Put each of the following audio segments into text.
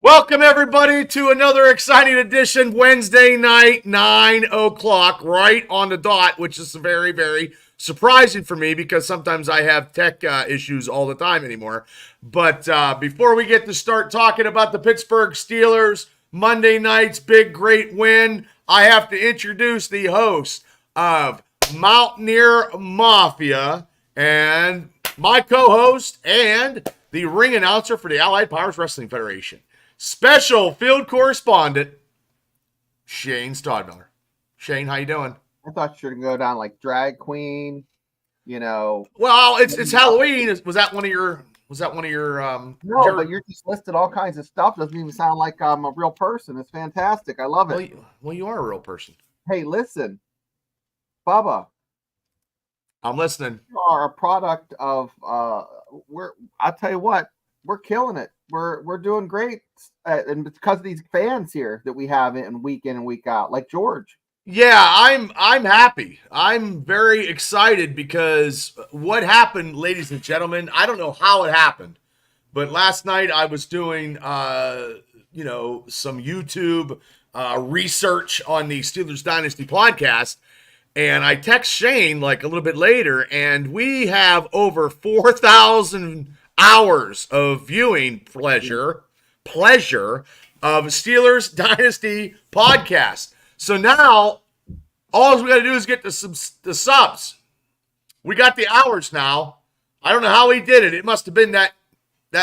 Welcome, everybody, to another exciting edition Wednesday night, 9 o'clock, right on the dot, which is very, very surprising for me because sometimes I have tech issues all the time anymore. But before we get to start talking about the Pittsburgh Steelers, Monday night's big, great win, I have to introduce the host of Mountaineer Mafia and my co-host and the ring announcer for the Allied Powers Wrestling Federation. Special field correspondent, Shane Stodmiller. Shane, how you doing? I thought you were gonna go down like drag queen, you know. Well, it's Halloween. Was that one of your? No, but you're just listed all kinds of stuff. Doesn't even sound like I'm a real person. It's fantastic. I love it. Well, you are a real person. Hey, listen, Bubba. I'm listening. You are a product of I'll tell you what, we're killing it. We're doing great, and it's because of these fans here that we have in week in and week out, like George. Yeah, I'm happy. I'm very excited because what happened, ladies and gentlemen, I don't know how it happened, but last night I was doing some YouTube research on the Steelers Dynasty podcast, and I text Shane like a little bit later, and we have over 4,000 hours of viewing pleasure of Steelers Dynasty podcast. So now all we got to do is get the subs. We got the hours now. I don't know how he did it. It must have been that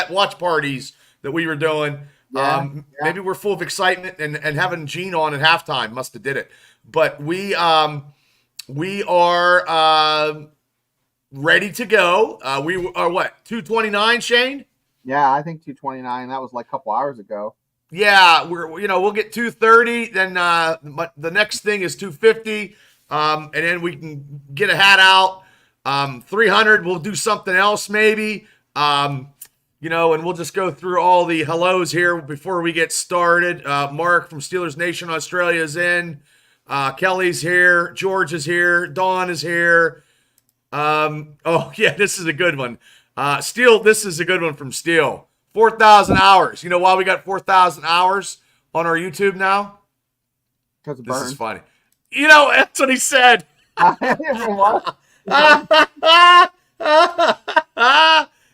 watch parties that we were doing. Maybe we're full of excitement and having Gene on at halftime must have did it. But we are ready to go. We are what, 229, Shane? Yeah, I think 229. That was like a couple hours ago. Yeah, we'll get 230. Then the next thing is 250, and then we can get a hat out. 300, we'll do something else maybe. And we'll just go through all the hellos here before we get started. Mark from Steelers Nation Australia is in. Kelly's here. George is here. Dawn is here. This is a good one. Steel, this is a good one from Steel. 4,000 hours. You know why we got 4,000 hours on our YouTube now? Because of This is funny. That's what he said.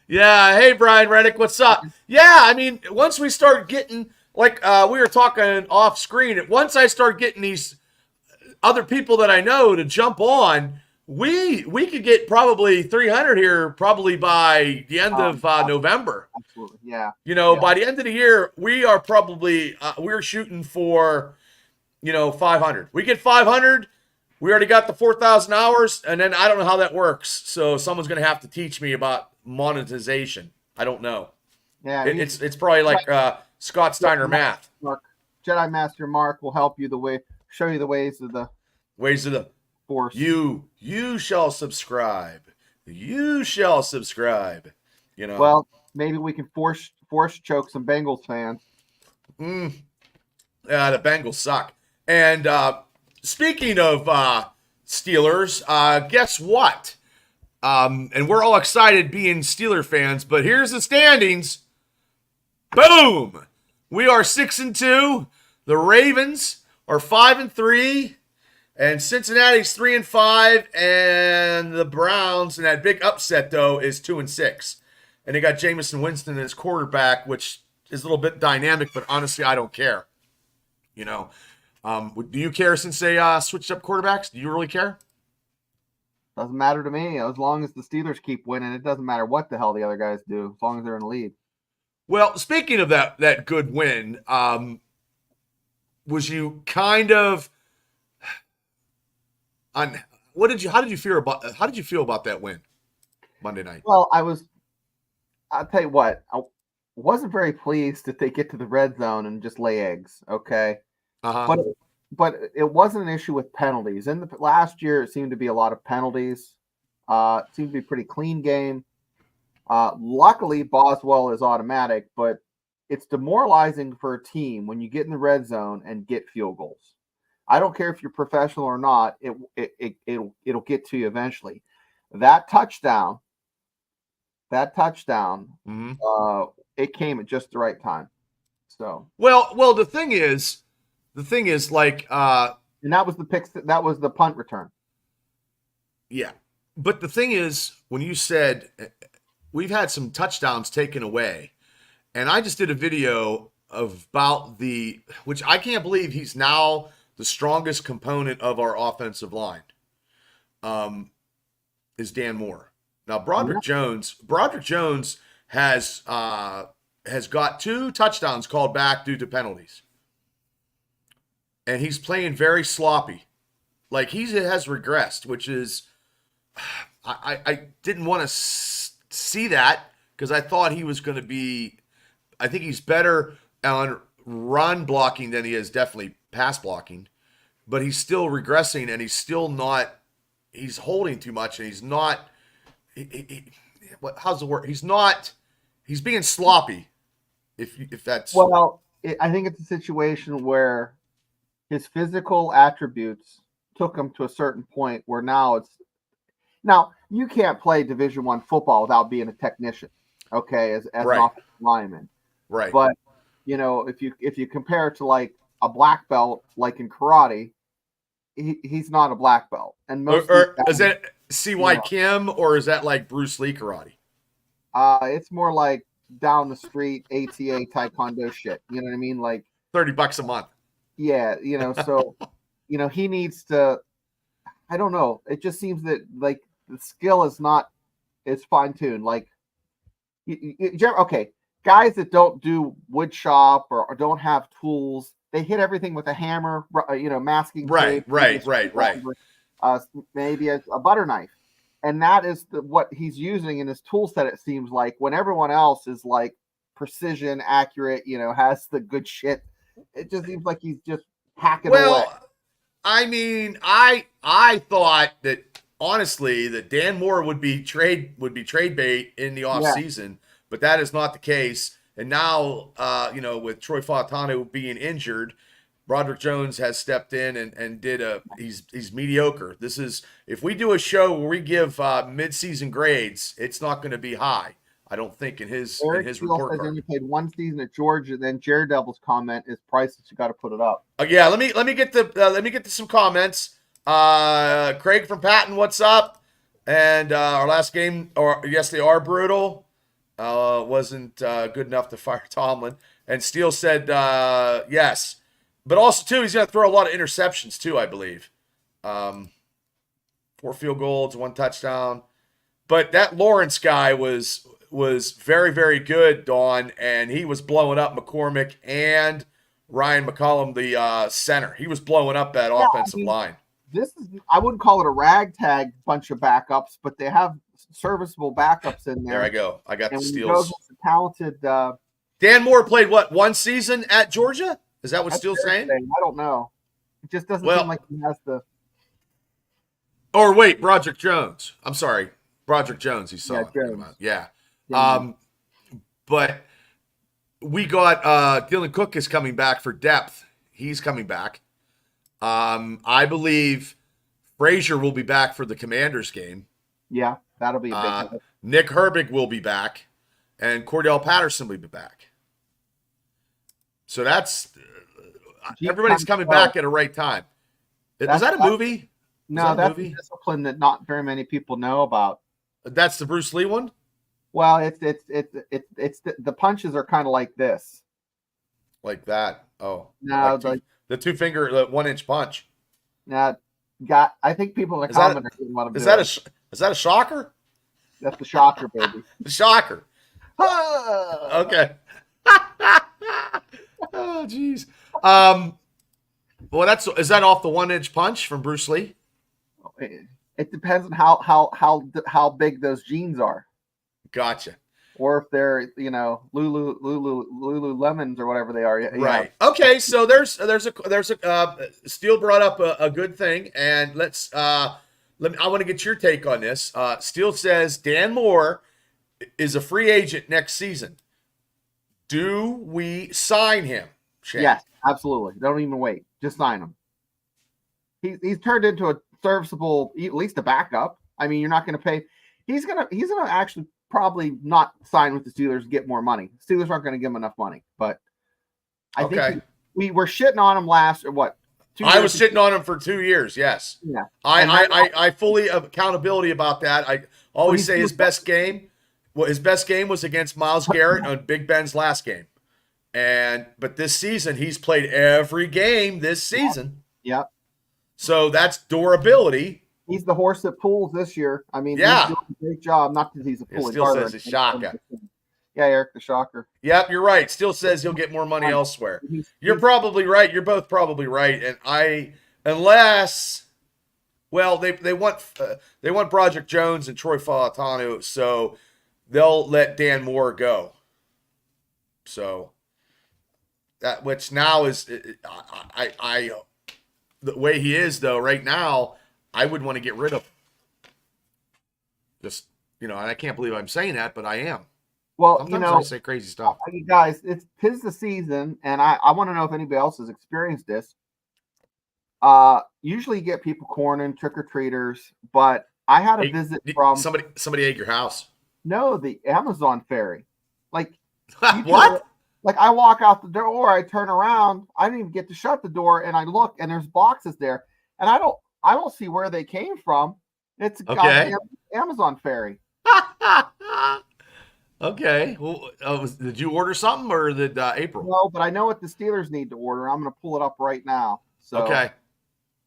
Yeah. Hey, Brian Reddick, what's up? Yeah, I mean, once we start getting, like we were talking off screen, once I start getting these other people that I know to jump on, we could get probably 300 here probably by the end of November. Absolutely, yeah. By the end of the year, we are probably we're shooting for 500. We get 500. We already got the 4,000 hours, and then I don't know how that works. So someone's going to have to teach me about monetization. I don't know. Yeah, it's probably like Scott Steiner math. Jedi Master Mark will help you show you the ways of the Force. You shall subscribe. You shall subscribe. Well, maybe we can force choke some Bengals fans. The Bengals suck. And speaking of Steelers, guess what? And we're all excited being Steeler fans, but here's the standings. Boom! We are 6-2. The Ravens are 5-3. And Cincinnati's 3-5, and the Browns, and that big upset though is 2-6, and they got Jameson Winston as quarterback, which is a little bit dynamic, but honestly, I don't care. Do you care since they switched up quarterbacks? Do you really care? Doesn't matter to me as long as the Steelers keep winning. It doesn't matter what the hell the other guys do as long as they're in the lead. Well, speaking of that good win, was you kind of? How did you feel about that win Monday night? Well, I'll tell you what, I wasn't very pleased that they get to the red zone and just lay eggs. Okay. But it wasn't an issue with penalties. In the last year, it seemed to be a lot of penalties. It seemed to be a pretty clean game. Luckily, Boswell is automatic, but it's demoralizing for a team when you get in the red zone and get field goals. I don't care if you're professional or not. It'll get to you eventually. That touchdown, it came at just the right time. So well, the thing is like, and that was the picks. That was the punt return. yeah. But the thing is, when you said we've had some touchdowns taken away, and I just did a video about which I can't believe he's now the strongest component of our offensive line. Is Dan Moore. Now Broderick Jones has got 2 touchdowns called back due to penalties. And he's playing very sloppy. Like he has regressed, which is I didn't want to see that because I thought he was going to be. I think he's better on run blocking than he is definitely pass blocking, but he's still regressing and he's still not. He's holding too much and he's not. How's the word? He's not. He's being sloppy. If that's I think it's a situation where his physical attributes took him to a certain point where now you can't play Division I football without being a technician, okay, as an offensive lineman. Right. But if you compare it to like a black belt, like in karate, he's not a black belt. And most is that C.Y. Kim or is that like Bruce Lee karate? It's more like down the street ATA taekwondo shit. You know what I mean? Like $30 a month. Yeah, so he needs to. I don't know. It just seems that like the skill is not as fine tuned. Like, okay, guys that don't do wood shop or don't have tools, they hit everything with a hammer. Masking tape. Right. Maybe a butter knife, and that is what he's using in his tool set. It seems like when everyone else is like precision, accurate, has the good shit. It just seems like he's just hacking away. I mean, I thought that honestly that Dan Moore would be trade bait in the offseason, but that is not the case. And now, with Troy Fautanu being injured, Broderick Jones has stepped in and he's mediocre. This is, if we do a show where we give midseason grades, it's not going to be high. I don't think in his report card. He played 1 season at Georgia. Then Jared Devil's comment is priceless. You got to put it up. Yeah, let me get to some comments. Craig from Patton, what's up? And our last game, or yes, they are brutal. Wasn't good enough to fire Tomlin. And Steele said yes, but also too, he's going to throw a lot of interceptions too, I believe. 4 field goals, 1 touchdown. But that Lawrence guy was very, very good, Dawn, and he was blowing up McCormick and Ryan McCollum, the center. He was blowing up that offensive line. I wouldn't call it a ragtag bunch of backups, but they have serviceable backups in there. There I go. I got the Steele's. Talented. Dan Moore played, 1 season at Georgia? Is that what Steele's saying? I don't know. It just doesn't seem like he has the. Or wait, Broderick Jones. I'm sorry. Broderick Jones, he saw. Yeah. But we got Dylan Cook is coming back for depth. He's coming back. I believe Frazier will be back for the Commanders game. Yeah, that'll be a big Nick Herbig will be back, and Cordell Patterson will be back. So that's everybody's coming back at the right time. Was that a movie? No, that's a discipline that not very many people know about. That's the Bruce Lee one? Well, it's the punches are kind of like this. Like that. Oh. No, like the 2-finger, the 1-inch punch. Now, I think people in the comments are what I'm doing. Is that a shocker? That's the shocker, baby. The shocker. Okay. Oh, jeez. Well, is that off the 1-inch punch from Bruce Lee? It depends on how big those jeans are. Gotcha. Or if they're Lululemons or whatever they are. Right. Okay. So there's a Steele brought up a good thing, and I want to get your take on this. Steele says Dan Moore is a free agent next season. Do we sign him, Shane? Yes, absolutely. Don't even wait. Just sign him. He's turned into a serviceable, at least a backup. I mean, you're not going to pay. He's gonna actually probably not sign with the Steelers and get more money. The Steelers aren't going to give him enough money, but I think we were shitting on him last, or what? I was shitting on him for 2 years. Yes. Yeah. I fully accountability about that. I always say his best game. Well, his best game was against Myles Garrett on Big Ben's last game. But this season he's played every game this season. Yep. So that's durability. He's the horse that pulls this year. I mean, yeah, he's doing a great job. Not that he's a pulling still says it's Shaka. Yeah, Eric the Shocker. Yep, you're right. Still says he'll get more money elsewhere. You're probably right. You're both probably right. And unless, well, they want Broderick Jones and Troy Falatanu, so they'll let Dan Moore go. So that, which now is, the way he is though right now, I would want to get rid of him. Just, and I can't believe I'm saying that, but I am. Well, sometimes I say crazy stuff. You guys, it's 'tis the season, and I want to know if anybody else has experienced this. Usually you get people corning, trick-or-treaters, but I had a visit from somebody ate your house. No, the Amazon ferry. Like what? Like I walk out the door, I turn around, I didn't even get to shut the door, and I look, and there's boxes there, and I don't see where they came from. It's a goddamn Amazon ferry. Okay. Well, did you order something, or did April? No, but I know what the Steelers need to order. I'm going to pull it up right now. So okay.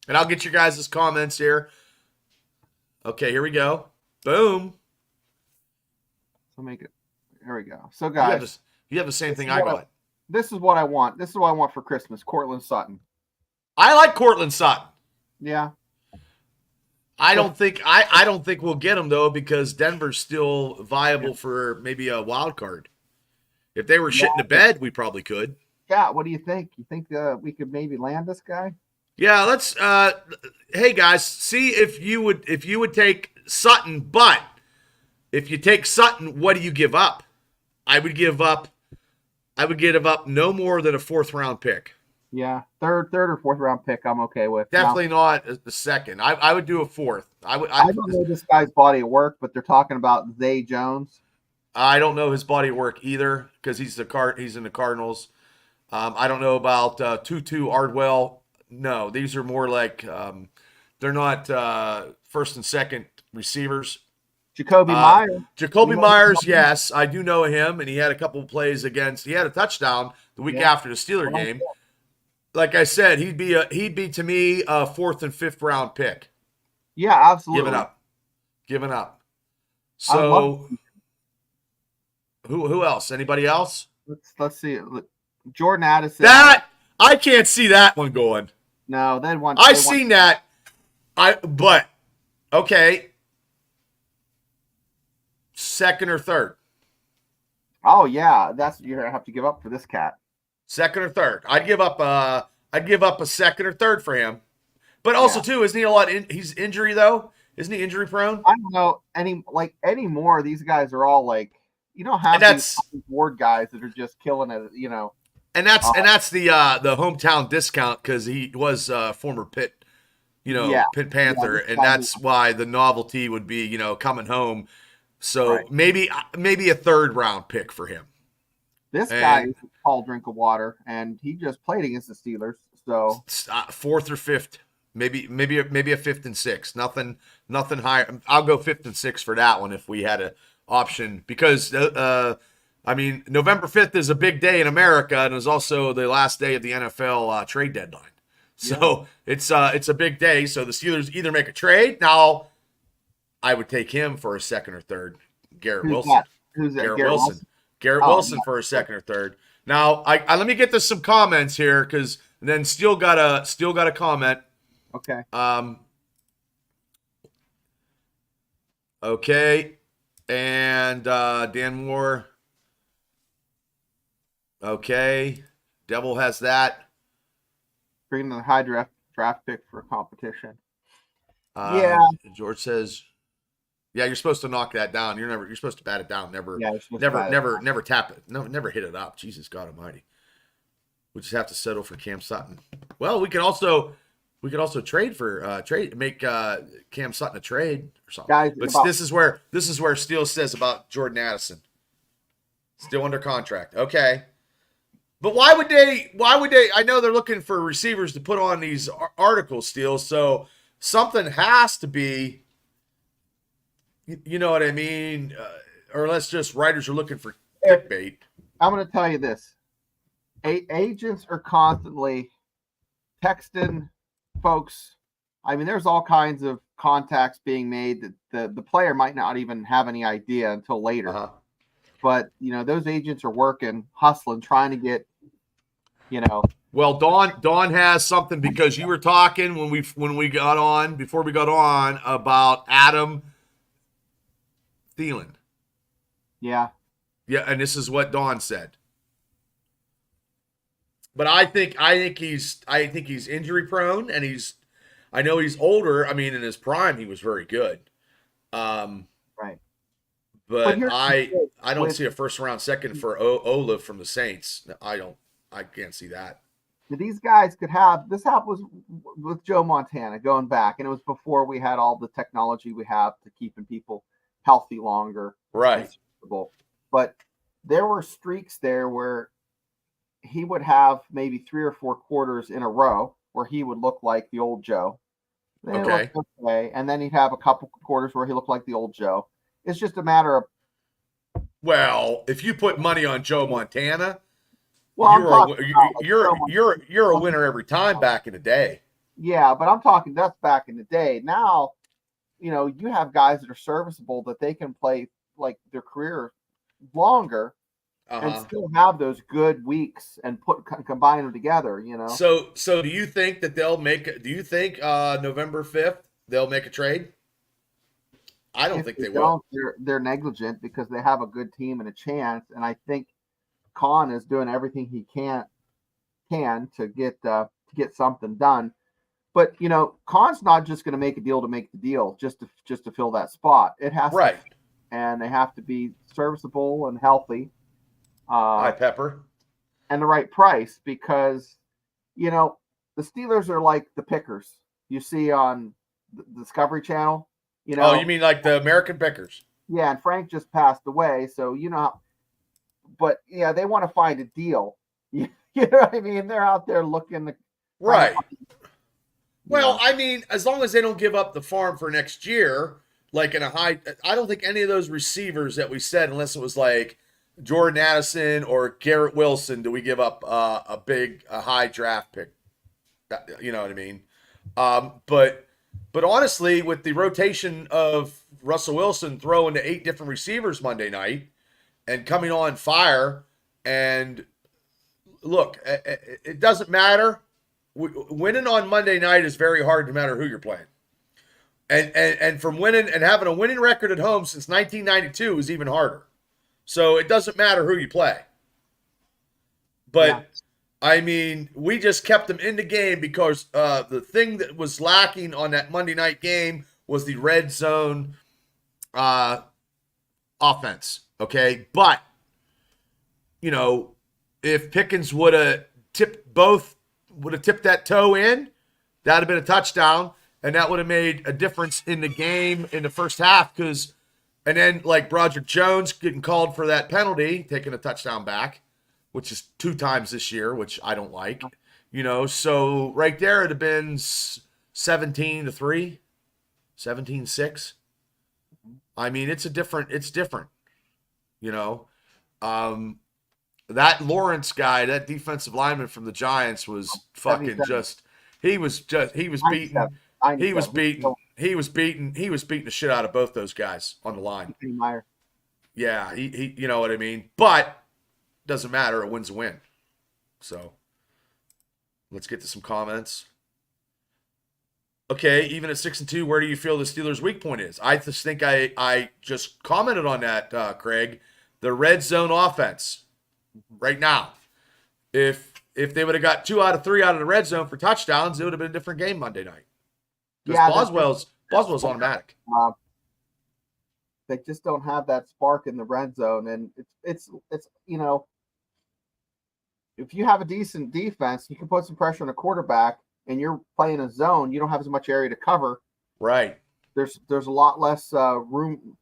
And I'll get your guys' comments here. Okay, here we go. Boom. So make it. Here we go. So guys, you have the same thing I got. This is what I want. This is what I want for Christmas. Cortland Sutton. I like Cortland Sutton. Yeah. I don't think we'll get him though, because Denver's still viable for maybe a wild card. If they were shitting the bed, we probably could. Yeah, what do you think? You think we could maybe land this guy? Yeah, let's hey guys, see if you would take Sutton, but if you take Sutton, what do you give up? I would give up no more than a 4th round pick. Yeah, third or 4th round pick, I'm okay with. Definitely not the second. I would do a 4th. I don't know this guy's body of work, but they're talking about Zay Jones. I don't know his body of work either, because he's in the Cardinals. I don't know about Tutu Ardwell. No, these are more like they're not first and second receivers. Jacoby Myers. Jacoby Myers, yes, I do know him, and he had a couple of plays against. He had a touchdown the week after the Steeler game. Like I said, he'd be to me a 4th and 5th round pick. Yeah, absolutely. Giving up. So who else? Anybody else? Let's see. Jordan Addison. That I can't see that one going. No, I've seen that. But okay. 2nd or 3rd. Oh yeah, that's what you're gonna have to give up for this cat. 2nd or 3rd. I'd give up a 2nd or 3rd for him. But also too, isn't he a lot? He's injury though. Isn't he injury prone? I don't know anymore. These guys are all like, you don't have these ward guys that are just killing it. And that's the hometown discount, because he was former Pitt, Pitt Panther, and that's why the novelty would be coming home. So maybe a 3rd round pick for him. This guy is a tall drink of water, and he just played against the Steelers. So 4th or 5th, maybe a 5th and 6th. Nothing higher. I'll go 5th and 6th for that one if we had an option, because November 5th is a big day in America, and it was also the last day of the NFL trade deadline. So it's a big day. So the Steelers either make a trade. Now, I would take him for a 2nd or 3rd. Garrett Wilson. Who's that? Garrett Wilson. Garrett Wilson for a 2nd or 3rd. Now, I let me get to some comments here, because then still got a comment. Okay. Okay. And Dan Moore. Okay. Devil has that. Bringing the high draft pick for a competition. George says, yeah, you're supposed to knock that down. You're supposed to bat it down. Never tap it. No, never hit it up. Jesus God Almighty. We just have to settle for Cam Sutton. Well, we could also trade for make Cam Sutton a trade or something. Guys, but this is where Steele says about Jordan Addison. Still under contract. Okay. But why would they? Why would they? I know they're looking for receivers to put on these articles still, so something has to be. You know what I mean? Or unless just writers are looking for clickbait. I'm going to tell you this: agents are constantly texting folks. I mean, there's all kinds of contacts being made that the player might not even have any idea until later. Uh-huh. But those agents are working, hustling, trying to get, Well, Dawn has something because you were talking when we got on before we got on about Adam Thielen. Yeah. Yeah, and this is what Dawn said. But I think he's injury prone, and I know he's older. I mean, in his prime, he was very good. Right. But I don't see a first round second for Ola from the Saints. I can't see that. These guys could have this happens with Joe Montana going back, and it was before we had all the technology we have to keeping people healthy longer. Right. But there were streaks there where he would have maybe 3 or 4 quarters in a row where he would look like the old Joe. Okay. And then he'd have a couple quarters where he looked like the old Joe. It's just a matter of. Well, if you put money on Joe Montana, well, you're a winner every time back in the day. Yeah, but I'm talking that's back in the day. Now, you have guys that are serviceable that they can play like their career longer and still have those good weeks and combine them together. So do you think that they'll make? Do you think November 5th they'll make a trade? I don't think they will. They're negligent because they have a good team and a chance, and I think Khan is doing everything he can to get something done. But Khan's not just going to make a deal to make the deal just to fill that spot. It has right, and they have to be serviceable and healthy. High pepper and the right price because the Steelers are like the pickers you see on the Discovery Channel. Oh, you mean like the American Pickers? Yeah, and Frank just passed away, so but yeah, they want to find a deal. You know what I mean? They're out there looking to, right. Well, I mean, as long as they don't give up the farm for next year, like in a high, I don't think any of those receivers that we said, unless it was like Jordan Addison or Garrett Wilson, do we give up a high draft pick? You know what I mean? But honestly, with the rotation of Russell Wilson throwing to 8 different receivers Monday night and coming on fire, and look, it doesn't matter. Winning on Monday night is very hard no matter who you're playing. And from winning and having a winning record at home since 1992 is even harder. So it doesn't matter who you play. But yeah. I mean, we just kept them in the game because the thing that was lacking on that Monday night game was the red zone offense. Okay. But, if Pickens would have tipped that toe in, that would have been a touchdown. And that would have made a difference in the game in the first half and then like Broderick Jones getting called for that penalty, taking a touchdown back, which is 2 times this year, which I don't like, so right there it'd have been 17-3, 17-6. I mean, it's different, that Lawrence guy, that defensive lineman from the Giants was fucking he was beating the shit out of both those guys on the line. Yeah, he you know what I mean? But doesn't matter, a win's a win. So let's get to some comments. Okay, even at 6-2, where do you feel the Steelers' weak point is? I just think I just commented on that, Craig. The red zone offense right now. If they would have got 2 out of 3 out of the red zone for touchdowns, it would have been a different game Monday night. Because Boswell's automatic. They just don't have that spark in the red zone, and it's if you have a decent defense, you can put some pressure on a quarterback, and you're playing a zone. You don't have as much area to cover. Right. There's a lot less room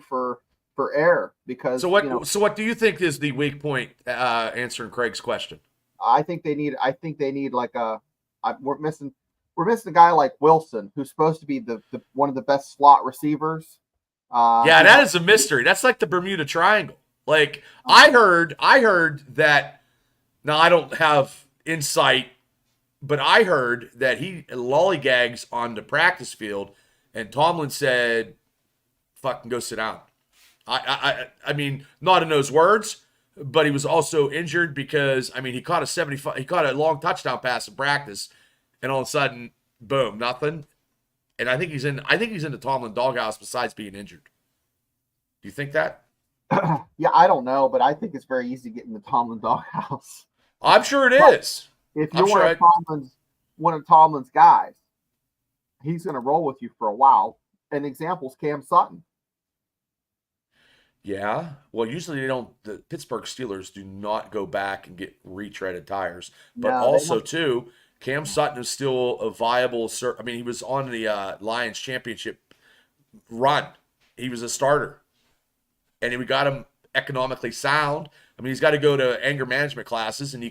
for for error because So what do you think is the weak point? Answering Craig's question. I think they need like we're missing a guy like Wilson, who's supposed to be the one of the best slot receivers. Yeah, that is a mystery. That's like the Bermuda Triangle. Like I heard that. Now I don't have insight, but I heard that he lollygags on the practice field, and Tomlin said, "Fucking go sit down." I mean, not in those words, but he was also injured because he caught a long touchdown pass in practice, and all of a sudden, boom, nothing. And I think he's in the Tomlin doghouse besides being injured. Do you think that? Yeah, I don't know, but I think it's very easy to get in the Tomlin doghouse. I'm sure it is. If you're one of Tomlin's guys, he's going to roll with you for a while. An example's Cam Sutton. Yeah. Well, usually the Pittsburgh Steelers do not go back and get retreaded tires. But also, too, Cam Sutton is still a viable. He was on the Lions championship run. He was a starter. And we got him economically sound. He's got to go to anger management classes, and you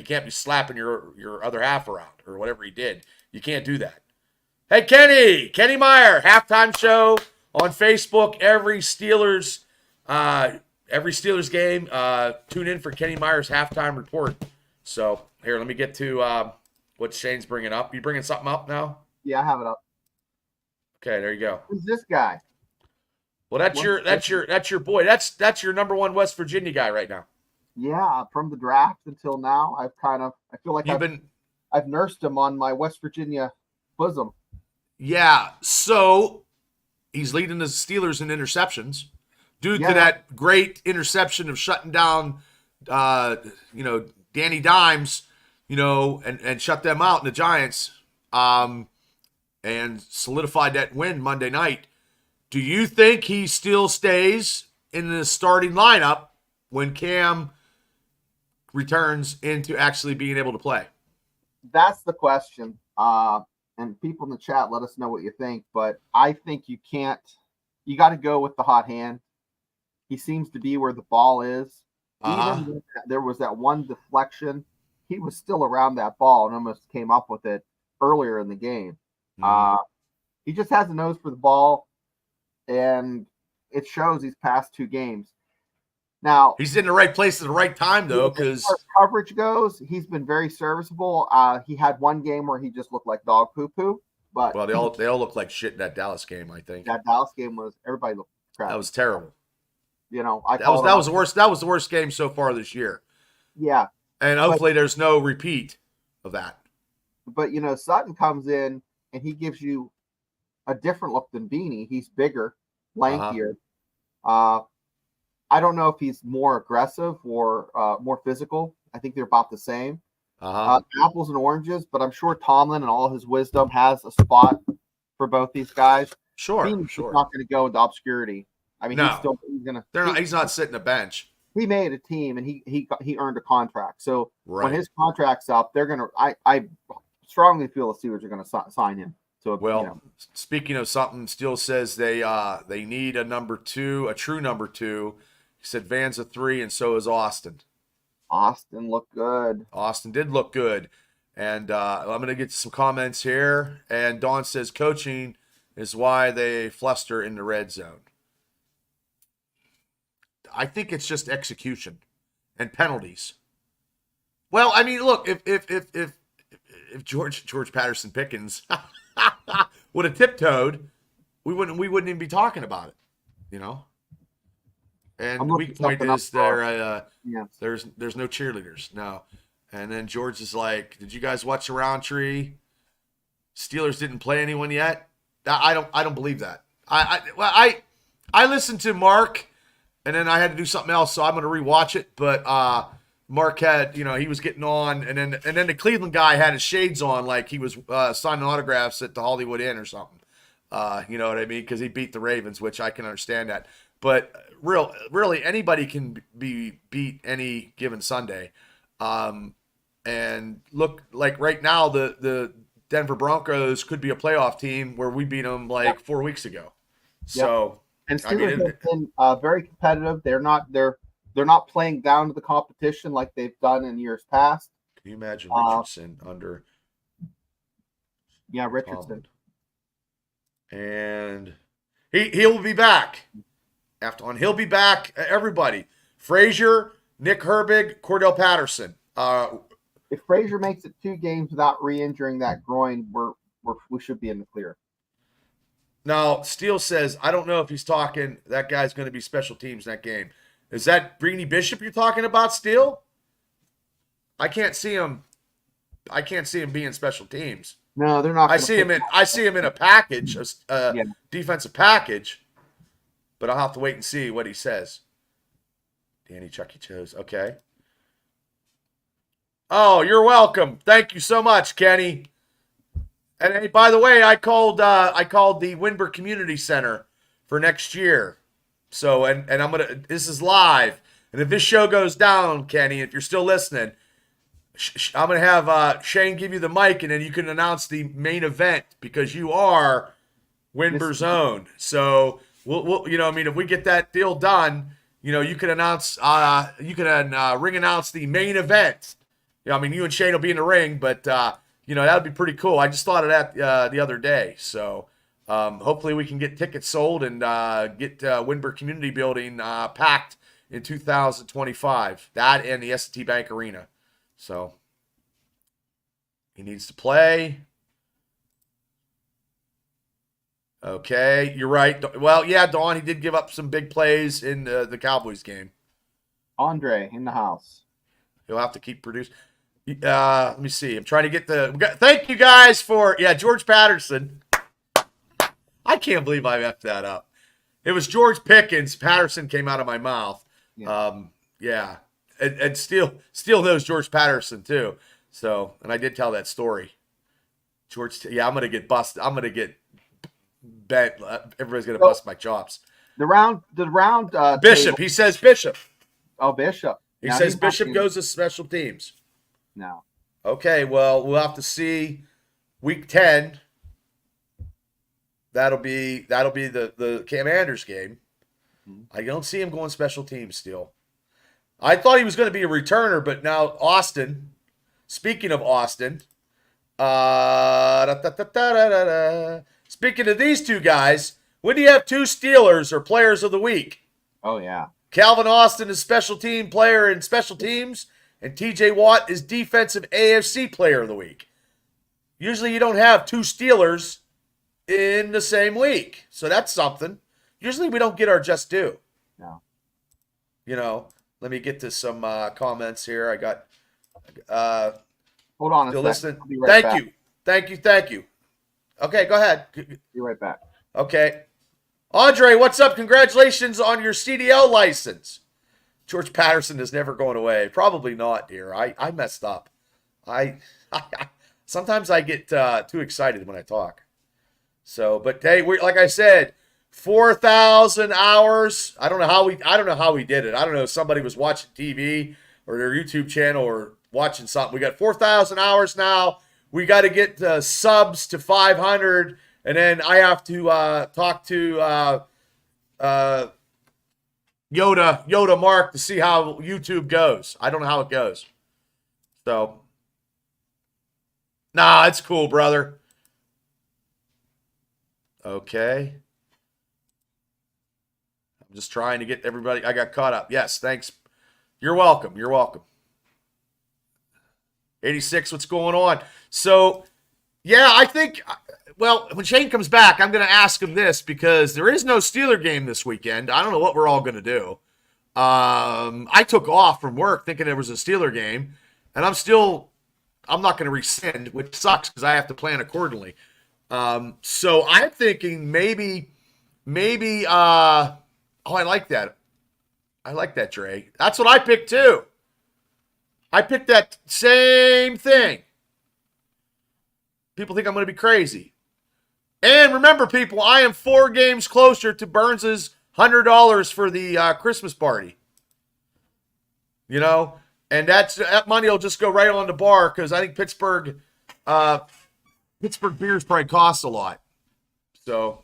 can't be slapping your other half around or whatever he did. You can't do that. Hey, Kenny Meyer, halftime show on Facebook every Steelers game. Tune in for Kenny Meyer's halftime report. So here, let me get to what Shane's bringing up. You bringing something up now? Yeah, I have it up. Okay, there you go. Who's this guy? Well, that's your boy. That's your number one West Virginia guy right now. Yeah, from the draft until now, I feel like I've nursed him on my West Virginia bosom. Yeah, so he's leading the Steelers in interceptions due to that great interception of shutting down, Danny Dimes, and shut them out in the Giants, and solidified that win Monday night. Do you think he still stays in the starting lineup when Cam returns into actually being able to play? That's the question. And people in the chat, let us know what you think. But I think you got to go with the hot hand. He seems to be where the ball is. Even when there was that one deflection, he was still around that ball and almost came up with it earlier in the game. He just has a nose for the ball. And it shows these past two games. Now he's in the right place at the right time, though, because as far as coverage goes, he's been very serviceable. He had one game where he just looked like dog poo poo. But they all look like shit in that Dallas game. I think that Dallas game everybody looked crap. That was terrible. That was the worst. That was the worst game so far this year. Yeah, and hopefully there's no repeat of that. But Sutton comes in and he gives you a different look than Beanie. He's bigger, lankier. I don't know if he's more aggressive or more physical. I think they're about the same. Apples and oranges, but I'm sure Tomlin and all his wisdom has a spot for both these guys. Sure. He's not going to go into obscurity. No. He's not sitting a bench. He made a team and he earned a contract. So when his contract's up, they're going to. I strongly feel the Steelers are going to sign him. So speaking of something, Steele says they need a number two, a true number two. He said Van's a 3, and so is Austin. Austin looked good. Austin did look good. And I'm going to get some comments here. And Dawn says coaching is why they fluster in the red zone. I think it's just execution and penalties. Well, look, if George Patterson Pickens would have tiptoed, we wouldn't even be talking about it, And the weak point is there's no cheerleaders. No. And then George is like, did you guys watch the round tree? Steelers didn't play anyone yet. I don't believe that. I listened to Mark, and then I had to do something else, so I'm going to rewatch it. But Mark had, he was getting on, and then the Cleveland guy had his shades on, like he was signing autographs at the Hollywood Inn or something. You know what I mean? Because he beat the Ravens, which I can understand that. But really, anybody can be beat any given Sunday. And look, like right now, the Denver Broncos could be a playoff team where we beat them 4 weeks ago. So And I mean, Steelers have been very competitive. They're not playing down to the competition like they've done in years past. can you imagine Richardson under Richardson. Tomlin? And he'll be back. He'll be back. Everybody, Frazier, Nick Herbig, Cordell Patterson. If Frazier makes it 2 games without re-injuring that groin, we should be in the clear. Now, Steele says, I don't know if he's talking, that guy's going to be special teams in that game. Is that Breeny Bishop you're talking about, Steele? I can't see him being special teams. No, they're not. I see him in a package, defensive package, but I'll have to wait and see what he says. Danny Chucky chose. Okay. Oh, you're welcome. Thank you so much, Kenny. And hey, by the way, I called the Winburn Community Center for next year. So and this is live. And if this show goes down, Kenny, if you're still listening, I'm gonna have Shane give you the mic, and then you can announce the main event because you are Winbur's own. So we'll if we get that deal done, you can announce ring announce the main event. You and Shane will be in the ring, but that would be pretty cool. I just thought of that the other day. So hopefully we can get tickets sold and get Winburn Community Building packed in 2025. That and the S&T Bank Arena. So he needs to play. Okay, you're right. Well, yeah, Dawn, he did give up some big plays in the Cowboys game. Andre in the house. He'll have to keep producing. Let me see. I'm trying to get thank you guys for, George Patterson. I can't believe I effed that up. It was George Pickens. Patterson came out of my mouth. Yeah. And Steele knows George Patterson too. So, and I did tell that story. I'm going to get busted. I'm going to get bent. Everybody's going to bust my chops. The round Bishop. He says Bishop. Oh, Bishop. He says Bishop goes to special teams. No. Okay, well, we'll have to see week 10. That'll be the Commanders game. I don't see him going special teams still. I thought he was going to be a returner, but now Austin. Speaking of Austin, speaking of these two guys, when do you have 2 Steelers or players of the week? Oh, yeah. Calvin Austin is special team player in special teams, and TJ Watt is defensive AFC player of the week. Usually you don't have 2 Steelers in the same week. So that's something. Usually we don't get our just due. No. Let me get to some comments here. I got hold on still a second. listening. Thank you. Okay, go ahead. Be right back. Okay. Andre, what's up? Congratulations on your CDL license. George Patterson is never going away. Probably not, dear. I messed up. I sometimes I get too excited when I talk. So, but hey, like I said, 4,000 hours. I don't know how we did it. I don't know if somebody was watching TV or their YouTube channel or watching something. We got 4,000 hours now. We got to get the subs to 500, and then I have to talk to Yoda Mark to see how YouTube goes. I don't know how it goes. So, nah, it's cool, brother. Okay. I'm just trying to get everybody. I got caught up. Yes, thanks. You're welcome. 86, what's going on? So, yeah, I think, well, when Shane comes back, I'm going to ask him this because there is no Steeler game this weekend. I don't know what we're all going to do. I took off from work thinking there was a Steeler game, and I'm not going to rescind, which sucks because I have to plan accordingly. So I'm thinking maybe, I like that. I like that, Dre. That's what I picked too. I picked that same thing. People think I'm going to be crazy. And remember, people, I am 4 games closer to Burns's $100 for the Christmas party. And that money will just go right on the bar because I think Pittsburgh beers probably cost a lot. So,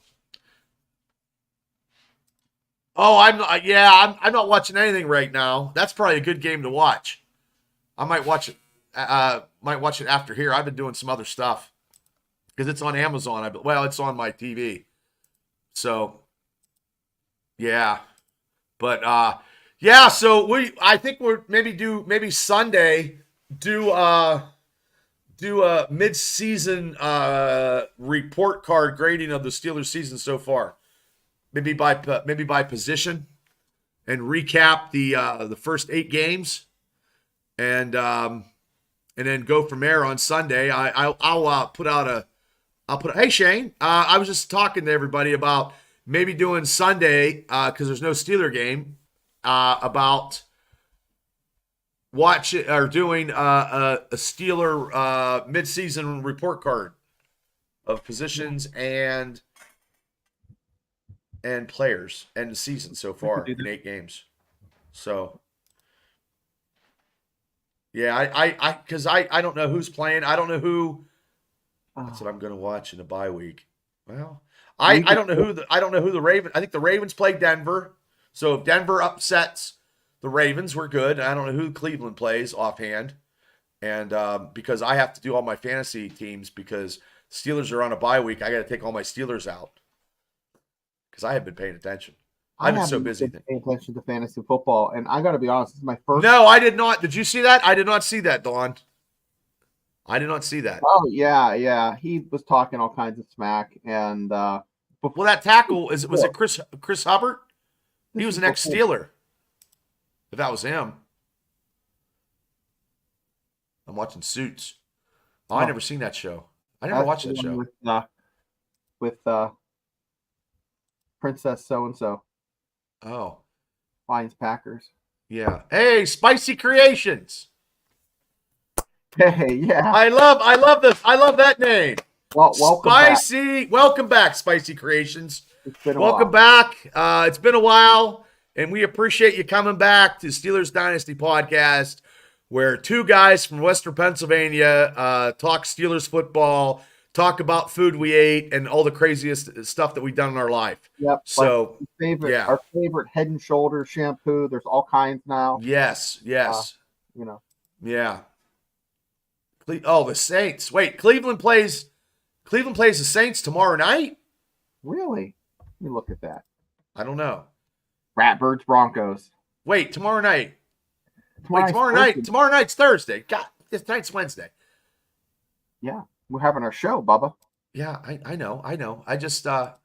Oh, I'm not watching anything right now. That's probably a good game to watch. I might watch it. Might watch it after here. I've been doing some other stuff because it's on Amazon. It's on my TV. So, yeah, but yeah. So I think we're maybe Sunday do a mid-season report card grading of the Steelers season so far. Maybe by position, and recap the first 8 games, and then go from there on Sunday. I'll put out Hey Shane, I was just talking to everybody about maybe doing Sunday because there's no Steeler game about doing a Steeler mid-season report card of positions and players and the season so far in 8 games. So yeah, because I don't know who's playing. I don't know who. That's what I'm going to watch in the bye week. Well, I don't know who the Ravens. I think the Ravens play Denver. So if Denver upsets the Ravens, we're good. I don't know who Cleveland plays offhand, and because I have to do all my fantasy teams because Steelers are on a bye week, I got to take all my Steelers out because I haven't been paying attention. I've been so busy. Paying attention to fantasy football, and I got to be honest, this is my first. No, I did not. Did you see that? I did not see that, Dawn. I did not see that. Oh yeah. He was talking all kinds of smack, and well, that tackle was it Chris Hubbard? He was an ex-Steeler. If that was him, I'm watching Suits. Oh, I never seen that show. I never watched that show with Princess so and so. Oh, Lions Packers. Yeah. Hey, Spicy Creations. Hey, yeah. I love this. I love that name. Well, welcome Spicy. Back. Welcome back, Spicy Creations. Welcome back. It's been a while, and we appreciate you coming back to Steelers Dynasty Podcast, where 2 guys from Western Pennsylvania talk Steelers football, talk about food we ate, and all the craziest stuff that we've done in our life. Yep. So our favorite Head and Shoulders shampoo. There's all kinds now. Yes. Yeah. Oh, the Saints. Wait, Cleveland plays the Saints tomorrow night? Really? Let me look at that. I don't know. Ratbirds Broncos. Wait, tomorrow night. Tomorrow night's Thursday. God, this night's Wednesday. Yeah, we're having our show, Bubba. Yeah, I know. I just not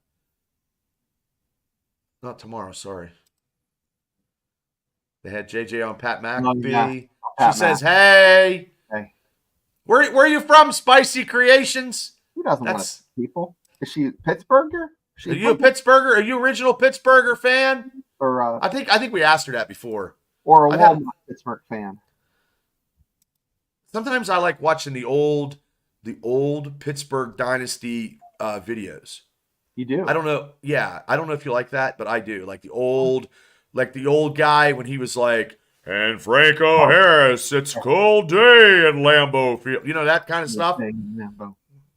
tomorrow, sorry. They had JJ on Pat McAfee. She says, "Hey. Where are you from, Spicy Creations?" He doesn't want to people. Is she a Pittsburgher? Are you a Pittsburgher? Are you original Pittsburgher fan? Or I think we asked her that before. Or a Walmart Pittsburgh fan. Sometimes I like watching the old Pittsburgh Dynasty videos. You do? I don't know. Yeah, I don't know if you like that, but I do. Like the old guy when he was like, "And Franco Harris, it's a cold day in Lambeau Field." You know, that kind of stuff.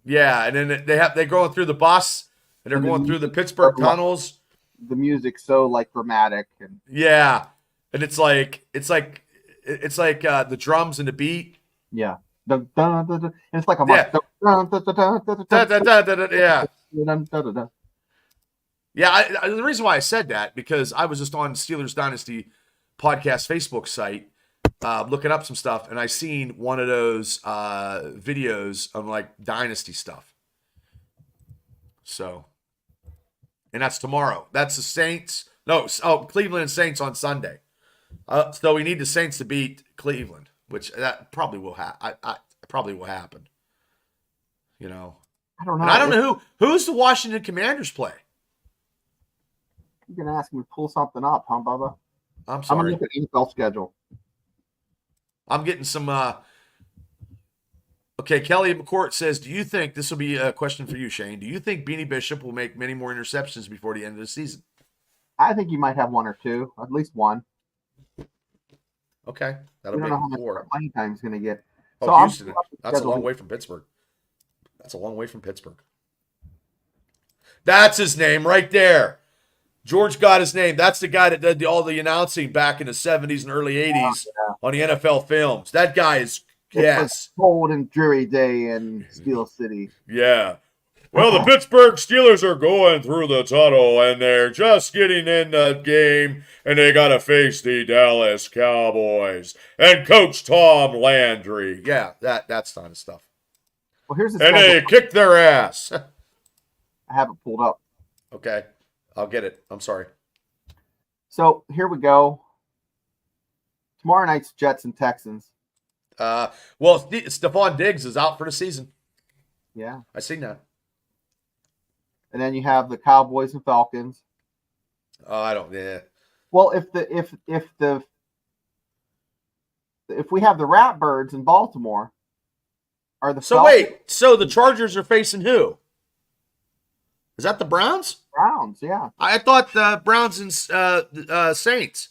Yeah, and then they're going through the bus and they're going through the Pittsburgh tunnels. The music's so like dramatic and yeah, and it's like the drums and the beat. Yeah, and it's like a yeah. The reason why I said that because I was just on Steelers Dynasty Podcast Facebook site looking up some stuff, and I seen one of those videos of like Dynasty stuff. So, and that's tomorrow. That's the Saints. No, Cleveland and Saints on Sunday. So we need the Saints to beat Cleveland, which that probably will happen. Probably will happen. You know. I don't know. And I don't know who's the Washington Commanders play. You can ask me to pull something up, huh, Bubba? I'm sorry. I'm gonna look at NFL schedule. I'm getting some. Okay, Kelly McCourt says, "Do you think this will be a question for you, Shane? Do you think Beanie Bishop will make many more interceptions before the end of the season?" I think you might have 1 or 2, at least 1. Okay, that'll be 4. Playing time he's going to get. So Houston, that's a long way from Pittsburgh. That's his name right there. George got his name. That's the guy that did all the announcing back in the 70s and early 80s on the NFL films. That guy is, It's a yes. cold and dreary day in Steel City. Yeah. Well, the Pittsburgh Steelers are going through the tunnel, and they're just getting in the game, and they got to face the Dallas Cowboys and Coach Tom Landry. Yeah, that's kind of stuff. Well, here's the and schedule. they kicked their ass. I have it pulled up. Okay, I'll get it. I'm sorry. So here we go. Tomorrow night's Jets and Texans. Well, Stephon Diggs is out for the season. Yeah, I seen that. And then you have the Cowboys and Falcons. Oh, I don't. Yeah. Well, if we have the Ratbirds in Baltimore, are the so wait? So the Chargers are facing who? Is that the Browns? Browns, yeah. I thought the Browns and Saints,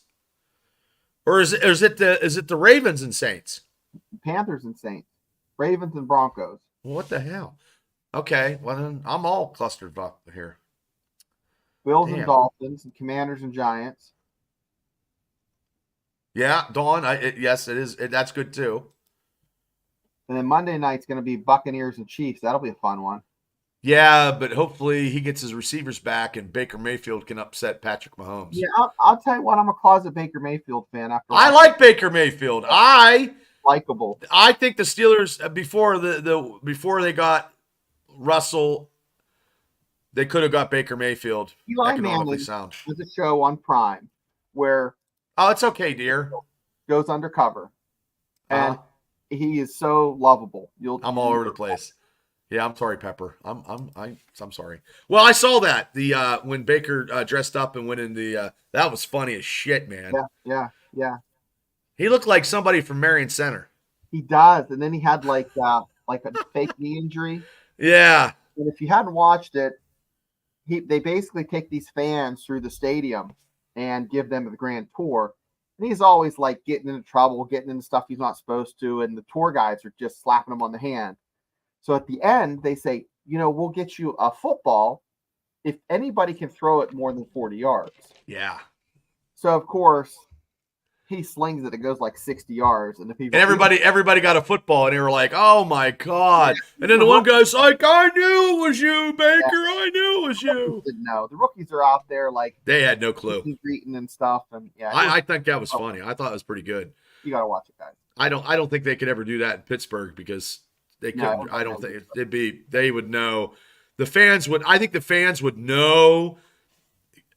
or is it the Ravens and Saints? Panthers and Saints, Ravens and Broncos. What the hell? Okay, well then I'm all clustered up here. Bills and Dolphins, and Commanders and Giants. Yeah, Dawn. Yes, it is. That's good too. And then Monday night's going to be Buccaneers and Chiefs. That'll be a fun one. Yeah, but hopefully he gets his receivers back and Baker Mayfield can upset Patrick Mahomes. Yeah, I'll tell you what. I'm a closet Baker Mayfield fan. I like Baker Mayfield. Likeable. I think the Steelers before they got Russell, they could have got Baker Mayfield. Eli Manning sound. Was a show on Prime where it's okay, dear. Goes undercover, and he is so lovable. I'm all over the place. Yeah, I'm sorry, Pepper. I'm sorry. Well, I saw that when Baker dressed up and went in the that was funny as shit, man. Yeah. He looked like somebody from Marion Center. He does, and then he had like a fake knee injury. Yeah. And if you hadn't watched it, they basically take these fans through the stadium and give them the grand tour. And he's always like getting into trouble, getting into stuff he's not supposed to, and the tour guides are just slapping him on the hand. So at the end, they say, we'll get you a football if anybody can throw it more than 40 yards. Yeah. So, of course, he slings it. It goes like 60 yards. And everybody got a football, and they were like, oh, my God. And then the one guy's like, I knew it was you, Baker. Yeah. I knew it was you. No, the rookies are out there like. They had no clue. Greeting and stuff. And yeah, I think that was funny. I thought it was pretty good. You got to watch it, guys. I don't think they could ever do that in Pittsburgh because they couldn't. I don't think they would know. I think the fans would know,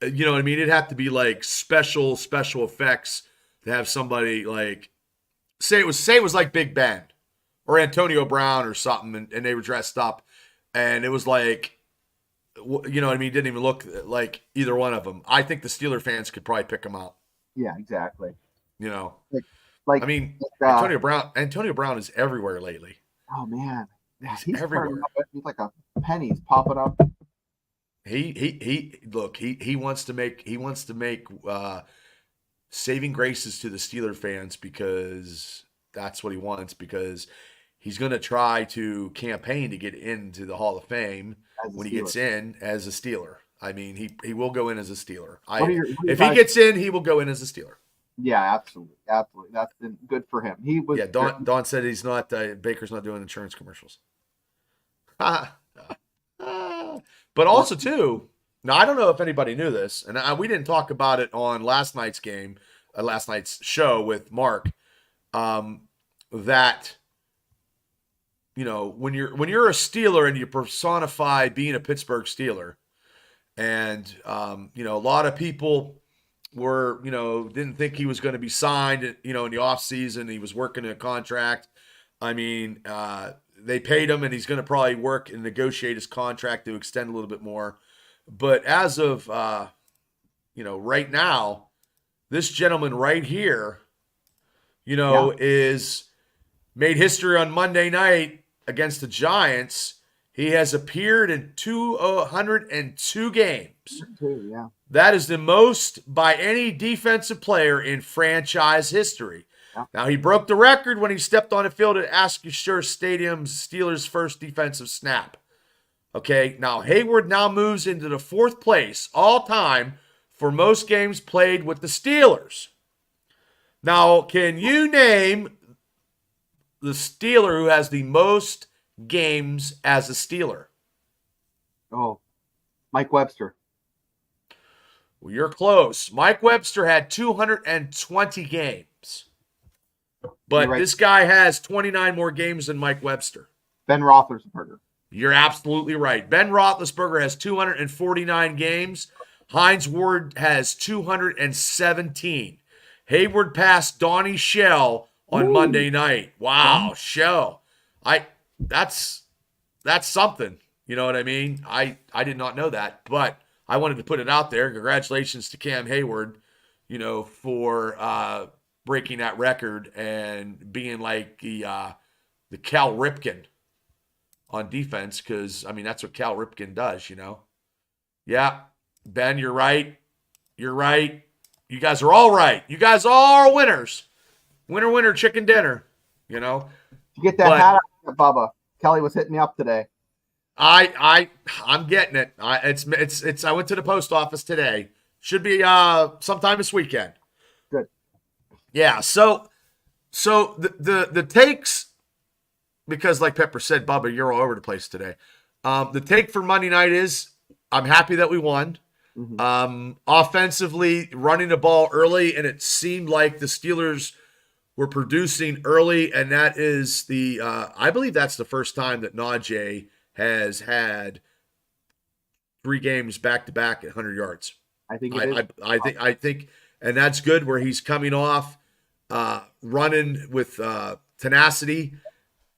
you know what I mean? It'd have to be like special effects to have somebody like say it was like Big Ben or Antonio Brown or something, and they were dressed up, and it was like, you know what I mean? It didn't even look like either one of them. I think the Steeler fans could probably pick them out. Yeah, exactly. Like I mean, Antonio Brown is everywhere lately. Oh man, he's everywhere. He's like a penny. He's popping up. He wants to make saving graces to the Steeler fans because that's what he wants, because he's going to try to campaign to get into the Hall of Fame when he gets in as a Steeler. I mean, he will go in as a Steeler. If he gets in, he will go in as a Steeler. Yeah, absolutely. That's been good for him. He was. Yeah, Don said he's not. Baker's not doing insurance commercials. But also too. Now I don't know if anybody knew this, and we didn't talk about it on last night's show with Mark. That when you're a Steeler and you personify being a Pittsburgh Steeler, and a lot of people were, didn't think he was going to be signed, in the offseason. He was working a contract. I mean, they paid him, and he's going to probably work and negotiate his contract to extend a little bit more. But as of, right now, this gentleman right here, is made history on Monday night against the Giants. He has appeared in 202 games. Yeah. That is the most by any defensive player in franchise history. Yeah. Now, he broke the record when he stepped on the field at Acrisure Stadium's Steelers' first defensive snap. Okay, now Hayward now moves into the fourth place all-time for most games played with the Steelers. Now, can you name the Steeler who has the most games as a Steeler? Oh, Mike Webster. Well, you're close. Mike Webster had 220 games. But right. This guy has 29 more games than Mike Webster. Ben Roethlisberger. You're absolutely right. Ben Roethlisberger has 249 games. Hines Ward has 217. Hayward passed Donnie Shell on Monday night. Wow, Shell. That's something. You know what I mean? I did not know that, but I wanted to put it out there. Congratulations to Cam Hayward, for breaking that record and being like the Cal Ripken on defense, because that's what Cal Ripken does. Yeah, Ben, you're right. You're right. You guys are all right. You guys are winners. Winner, winner, chicken dinner. You get that hat out, Bubba. Kelly was hitting me up today. I'm getting it. I went to the post office today. Should be sometime this weekend. Good. Yeah. So the takes, because like Pepper said, Bubba, you're all over the place today. The take for Monday night is I'm happy that we won. Mm-hmm. Offensively, running the ball early, and it seemed like the Steelers were producing early, and that is I believe that's the first time that Najee has had 3 games back to back at 100 yards. I think it is. I think, and that's good, where he's coming off running with tenacity,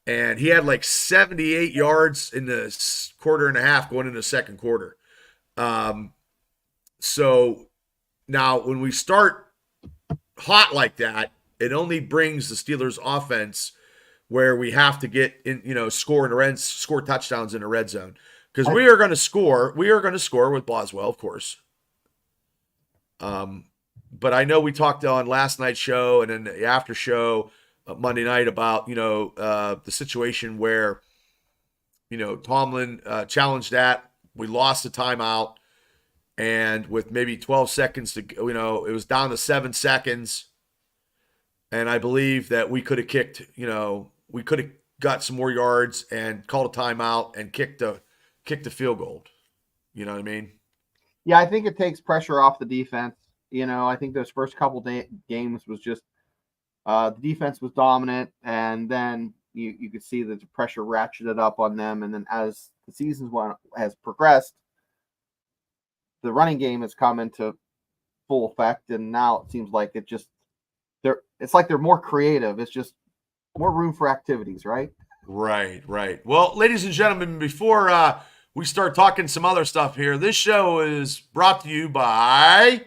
and he had like 78 yards in the quarter and a half going into the second quarter. So now when we start hot like that, it only brings the Steelers offense where we have to get in, score touchdowns in the red zone, because we are going to score. We are going to score with Boswell, of course. But I know we talked on last night's show and then the after show Monday night about the situation where Tomlin challenged that. We lost the timeout. And with maybe 12 seconds to go, it was down to 7 seconds. And I believe that we could have kicked, we could have got some more yards and called a timeout and kicked the field goal. You know what I mean? Yeah, I think it takes pressure off the defense. I think those first couple games was just the defense was dominant, and then you could see that the pressure ratcheted up on them. And then as the season has progressed, the running game has come into full effect, and now it seems like it's like they're more creative. It's just more room for activities, right? Right. Well, ladies and gentlemen, before we start talking some other stuff here, this show is brought to you by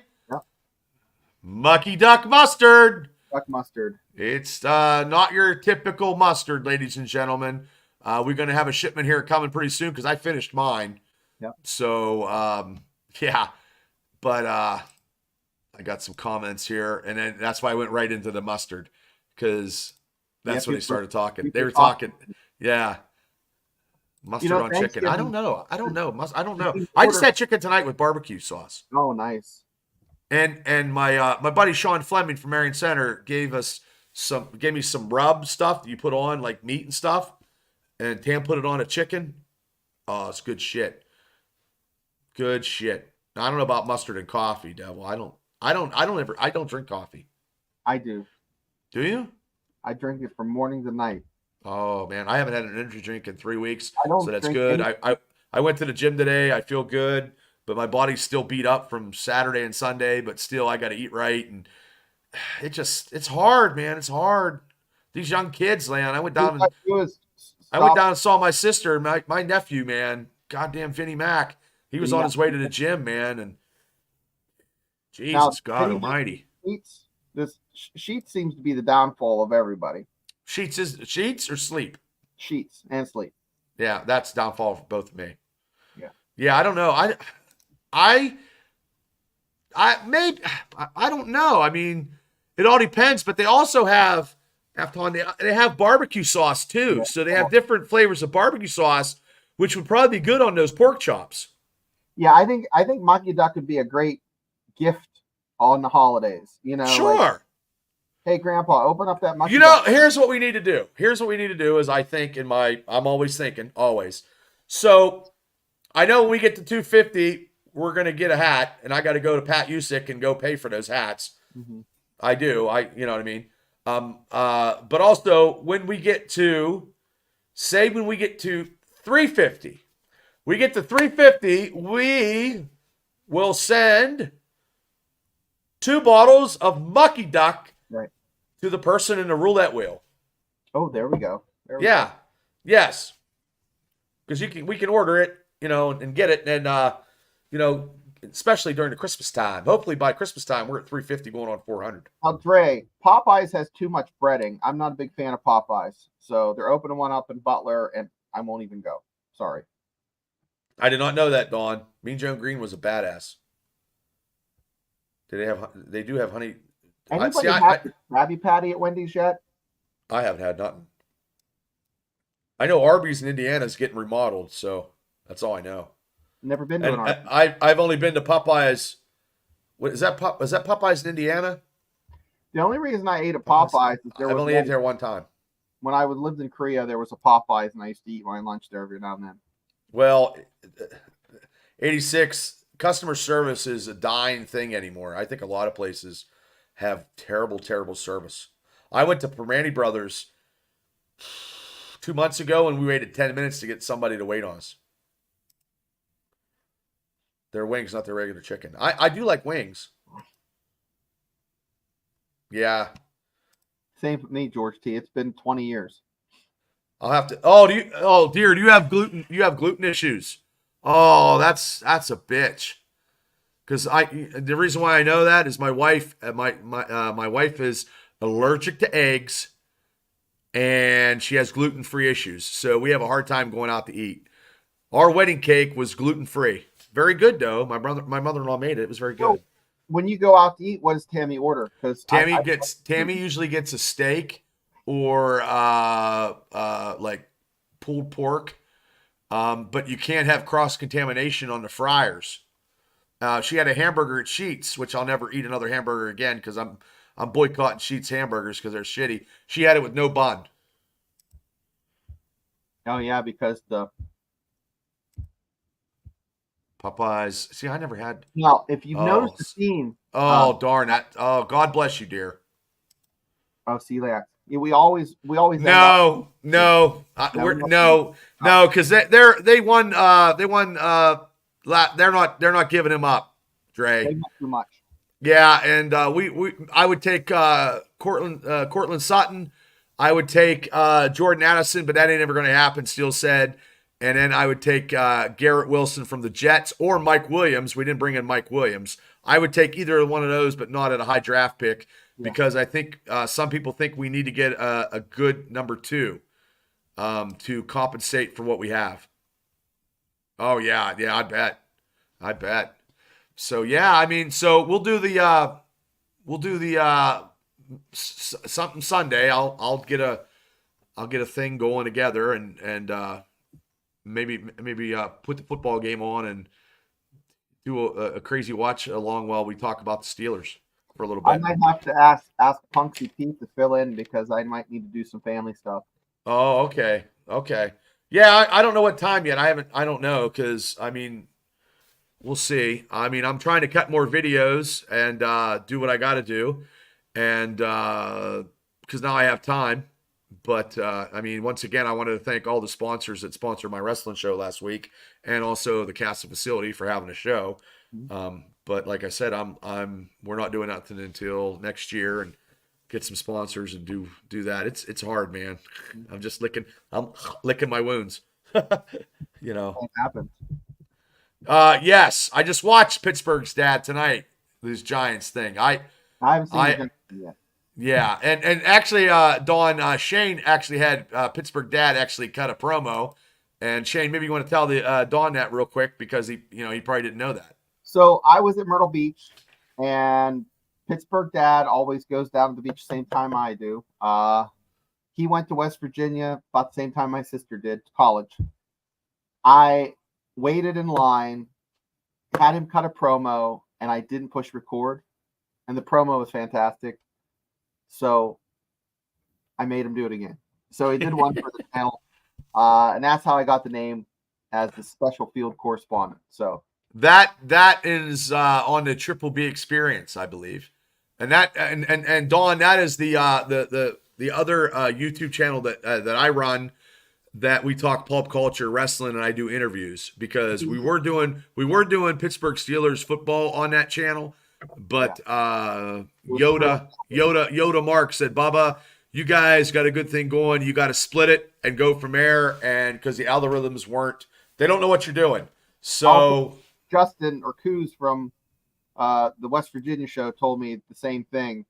Mucky Duck Mustard. Duck mustard. It's not your typical mustard, ladies and gentlemen. We're going to have a shipment here coming pretty soon because I finished mine. Yep. So, yeah. But I got some comments here, and then that's why I went right into the mustard, because that's when they started talking. They were talking, yeah. Mustard on chicken. I don't know. I don't know. I just had chicken tonight with barbecue sauce. Oh, nice. And my buddy Sean Fleming from Marion Center gave me some rub stuff that you put on like meat and stuff, and Tam put it on a chicken. Oh, it's good shit. Good shit. Now, I don't know about mustard and coffee, Devil. I don't drink coffee. I do. Do you? I drink it from morning to night. Oh man, I haven't had an energy drink in 3 weeks, so that's good. I went to the gym today. I feel good, but my body's still beat up from Saturday and Sunday. But still, I got to eat right, and it's hard, man. It's hard. These young kids, man. I went down and saw my sister, my nephew, man. Goddamn Vinnie Mac. He was on his way to the gym, man, and Jesus God Almighty. Sheets seems to be the downfall of everybody. Sheets or sleep? Sheets and sleep. Yeah, that's downfall for both of me. Yeah, I don't know. I don't know. I mean, it all depends. But they also have they have barbecue sauce too. Yeah. So they have different flavors of barbecue sauce, which would probably be good on those pork chops. Yeah, I think Mucky Duck would be a great gift on the holidays. You know, Sure. Like, hey, Grandpa, open up that monkey. Here's what we need to do. Here's what we need to do is I think I'm always thinking, always. So I know when we get to 250, we're going to get a hat, and I got to go to Pat Usick and go pay for those hats. Mm-hmm. I do. You know what I mean? But also when we get to, when we get to 350, we get to 350, we will send 2 bottles of Mucky Duck to the person in the roulette wheel. Oh, there we go. Go. Yes. Because we can order it, and get it, and especially during the Christmas time. Hopefully by Christmas time we're at 350 going on 400. Now, Dre, Popeyes has too much breading. I'm not a big fan of Popeyes, so they're opening one up in Butler, and I won't even go. Sorry. I did not know that, Dawn. Mean Joe Green was a badass. They do have honey. Anybody had the Krabby Patty at Wendy's yet? I haven't had nothing. I know Arby's in Indiana is getting remodeled, so that's all I know. Never been to an Arby's. I've only been to Popeyes. What is that? Is that Popeyes in Indiana? The only reason I ate at Popeyes is I've only ate there one time. When I lived in Korea, there was a Popeyes, and I used to eat my lunch there every now and then. Well, 86 customer service is a dying thing anymore. I think a lot of places have terrible, terrible service. I went to Permani Brothers 2 months ago, and we waited 10 minutes to get somebody to wait on us. Their wings, not their regular chicken. I do like wings. Yeah. Same for me, George T. It's been 20 years. I'll have to. Oh dear, do you have gluten? You have gluten issues. Oh, that's a bitch. Because the reason why I know that is my wife. My wife is allergic to eggs, and she has gluten-free issues. So we have a hard time going out to eat. Our wedding cake was gluten-free. Very good though. My mother-in-law made it. It was very good. So, when you go out to eat, what does Tammy order? Because Tammy usually gets a steak or like pulled pork, but you can't have cross-contamination on the fryers. She had a hamburger at Sheetz, which I'll never eat another hamburger again because I'm boycotting Sheetz hamburgers because they're shitty. She had it with no bun. Oh yeah, because the Popeyes. See, I never had. Now, if you've noticed the scene. Darn that! Oh, God bless you, dear. Oh, see that. Yeah, we always. No, because they won. They're not giving him up, Dre. They too much. Yeah, and I would take Cortland Sutton. I would take Jordan Addison, but that ain't ever going to happen. Steele said. And then I would take Garrett Wilson from the Jets or Mike Williams. We didn't bring in Mike Williams. I would take either one of those, but not at a high draft pick because I think some people think we need to get a good number 2 to compensate for what we have. Oh yeah, I bet. So yeah, I mean, so we'll do the something Sunday. I'll get a thing going together and. Maybe put the football game on and do a crazy watch along while we talk about the Steelers for a little bit. I might have to ask Punksy Pete to fill in because I might need to do some family stuff. Oh, okay. Yeah, I don't know what time yet. I don't know because I mean, we'll see. I mean, I'm trying to cut more videos and do what I got to do, and because now I have time. But, I mean, once again, I wanted to thank all the sponsors that sponsored my wrestling show last week and also the Casa facility for having a show. But like I said, we're not doing nothing until next year and get some sponsors and do that. It's hard, man. I'm licking my wounds, you know. What happened? Yes. I just watched Pittsburgh's dad tonight, this Giants thing. I haven't seen it yet. Yeah, and actually, Dawn, Shane actually had Pittsburgh Dad actually cut a promo, and Shane, maybe you want to tell the Dawn that real quick because he probably didn't know that. So I was at Myrtle Beach, and Pittsburgh Dad always goes down to the beach the same time I do. He went to West Virginia about the same time my sister did to college. I waited in line, had him cut a promo, and I didn't push record, and the promo was fantastic. So I made him do it again. So he did one for the channel, and that's how I got the name as the special field correspondent. So that is on the Triple B Experience, I believe, and Dawn, that is the other YouTube channel that I run, that we talk pulp culture, wrestling, and I do interviews, because we were doing Pittsburgh Steelers football on that channel, but Yoda Mark said, Bubba, you guys got a good thing going. You got to split it and go from there, and because the algorithms they don't know what you're doing. So Justin or Coos from the West Virginia show told me the same thing,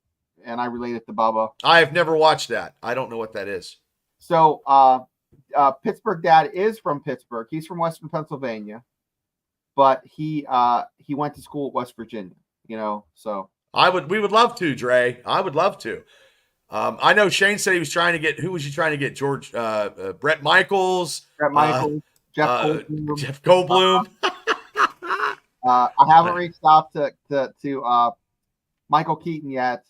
and I related to Bubba. I have never watched that. I don't know what that is. So Pittsburgh Dad is from Pittsburgh. He's from Western Pennsylvania, but he went to school at West Virginia. So we would love to, Dre. I would love to. I know Shane said he was trying to get. Who was he trying to get? George, Brett Michaels, Jeff Goldblum. I haven't reached out to Michael Keaton yet.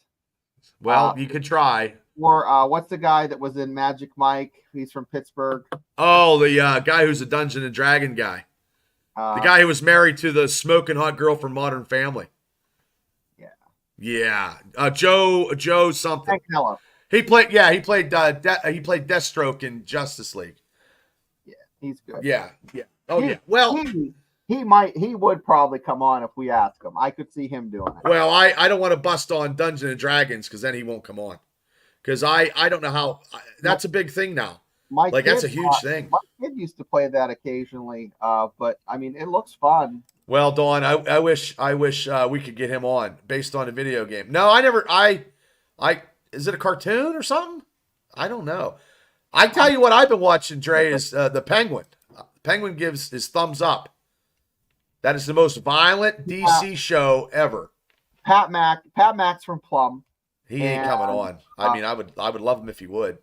Well, you could try. Or what's the guy that was in Magic Mike? He's from Pittsburgh. Oh, the guy who's a Dungeon and Dragon guy. The guy who was married to the smoking hot girl from Modern Family. Yeah. Joe something. He played Deathstroke in Justice League. Yeah, he's good. Yeah. Oh, yeah. Well, he would probably come on if we ask him. I could see him doing it. Well, I don't want to bust on Dungeons and Dragons, because then he won't come on. Because I don't know how. That's a big thing now. That's a huge thing. My kid used to play that occasionally, but I mean, it looks fun. Well, Dawn, I wish we could get him on based on a video game. No, I never. Is it a cartoon or something? I don't know. I tell you what I've been watching, Dre, is the Penguin. Penguin gives his thumbs up. That is the most violent DC show ever. Pat Mack's from Plum. He ain't coming on. I mean, I would love him if he would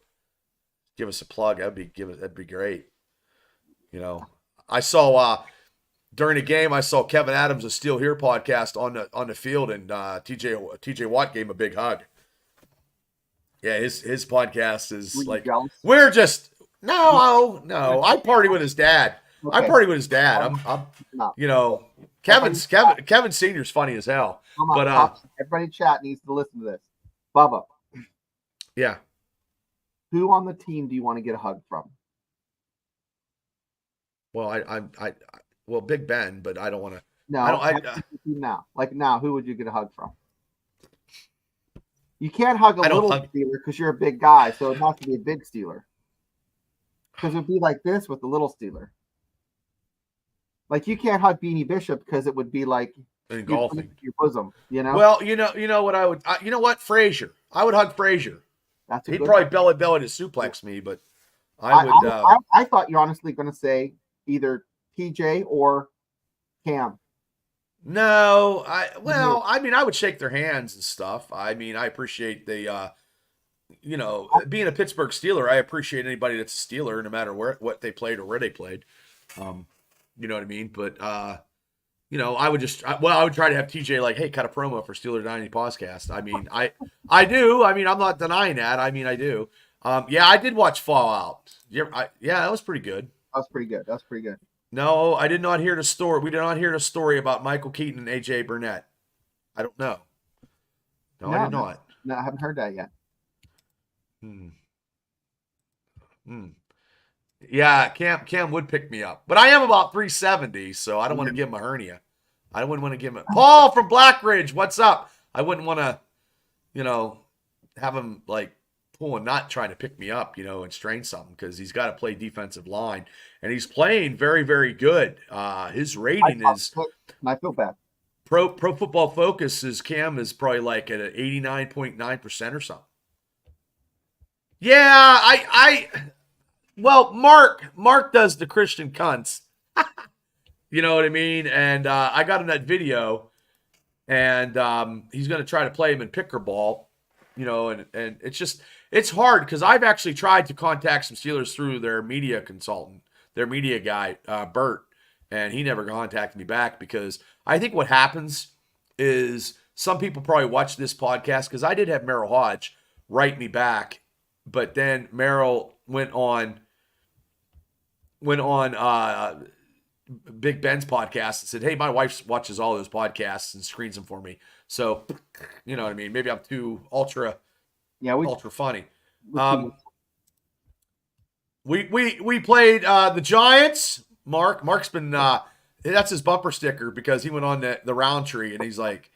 give us a plug. That'd be great. I saw during the game, I saw Kevin Adams of Steel Here podcast on the field, and TJ Watt gave him a big hug. Yeah, his podcast is we're just no. I party with his dad. Okay. I party with his dad. Kevin Senior's funny as hell. But everybody in chat needs to listen to this. Bubba. Yeah. Who on the team do you want to get a hug from? Well, well, Big Ben, but I don't want to. No, now, who would you get a hug from? You can't hug a little Steeler because you're a big guy, so it has to be a big Steeler. Because it would be like this with the little Steeler. Like, you can't hug Beanie Bishop because it would be like engulfing your bosom. Well, you know what I would. You know what, Frazier. I would hug Frazier. He'd probably belly to suplex me, but I would. I thought you're honestly going to say either TJ or Cam. No, I mean, I would shake their hands and stuff. I mean, I appreciate being a Pittsburgh Steeler. I appreciate anybody that's a Steeler, no matter what they played or where they played. You know what I mean? But I would I would try to have TJ like, hey, cut a promo for Steeler Dynasty podcast. I mean, I do. I mean, I'm not denying that. I mean, I do. I did watch Fallout. That was pretty good. That's pretty good. No, I did not hear the story. We did not hear the story about Michael Keaton and AJ Burnett. I don't know. No, I did not. No, I haven't heard that yet. Yeah, Cam would pick me up. But I am about 370, so I don't want to give him a hernia. I wouldn't want to give him Paul from Blackridge, what's up? I wouldn't want to, have him like pull and not trying to pick me up, and strain something, because he's got to play defensive line. And he's playing very, very good. His rating is. I feel bad. Pro Football Focus Cam is probably like at an 89.9% or something. Yeah, well, Mark does the Christian cunts. You know what I mean? And I got him that video, and he's going to try to play him in picker ball, and it's hard because I've actually tried to contact some Steelers through their media consultant, their media guy, Bert, and he never contacted me back, because I think what happens is some people probably watch this podcast because I did have Merrill Hodge write me back, but then Merrill went on Big Ben's podcast and said, "Hey, my wife watches all those podcasts and screens them for me." So, you know what I mean? Maybe I'm too ultra funny. We played the Giants. Mark's been that's his bumper sticker because he went on the Roundtree and he's like,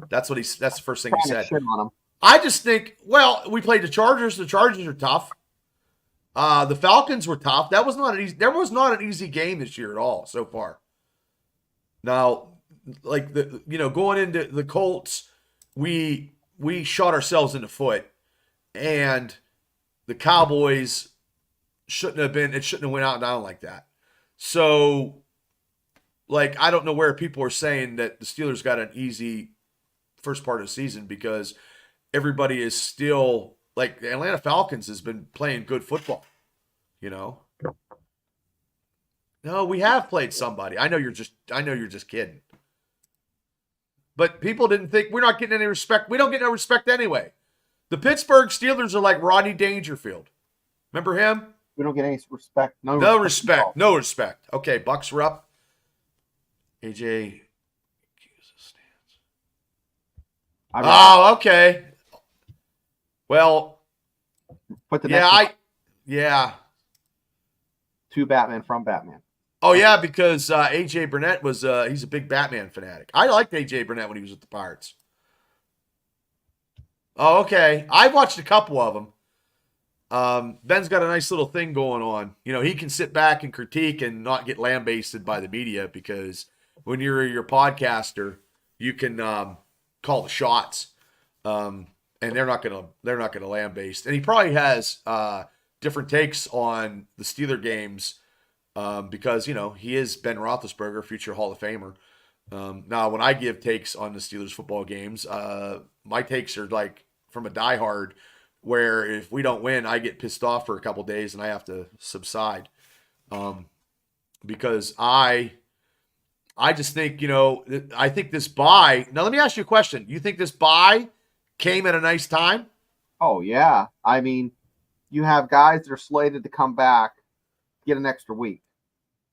that's the first thing he said. I just think, well, we played the Chargers. The Chargers are tough. The Falcons were tough. There was not an easy game this year at all so far. Now, like going into the Colts, we shot ourselves in the foot, and the Cowboys shouldn't have went out and down like that. So, like, I don't know where people are saying that the Steelers got an easy first part of the season because everybody is still like the Atlanta Falcons has been playing good football, No, we have played somebody. I know you're just kidding. But people didn't think we're not getting any respect. We don't get no respect anyway. The Pittsburgh Steelers are like Rodney Dangerfield. Remember him? We don't get any respect. No respect. Okay, Bucks were up. AJ. Oh, okay. Well, put the to Batman from Batman. Oh yeah, because AJ Burnett was he's a big Batman fanatic. I liked AJ Burnett when he was with the Pirates. Oh, okay. I watched a couple of them. Ben's got a nice little thing going on. He can sit back and critique and not get lambasted by the media because when you're your podcaster, you can call the shots, and they're not gonna lambaste. And he probably has different takes on the Steeler games because he is Ben Roethlisberger, future Hall of Famer. Now, when I give takes on the Steelers football games, my takes are like from a diehard, where if we don't win, I get pissed off for a couple days and I have to subside, because I just think I think this bye. Now, let me ask you a question. You think this bye came at a nice time? Oh yeah, I mean, you have guys that are slated to come back, get an extra week,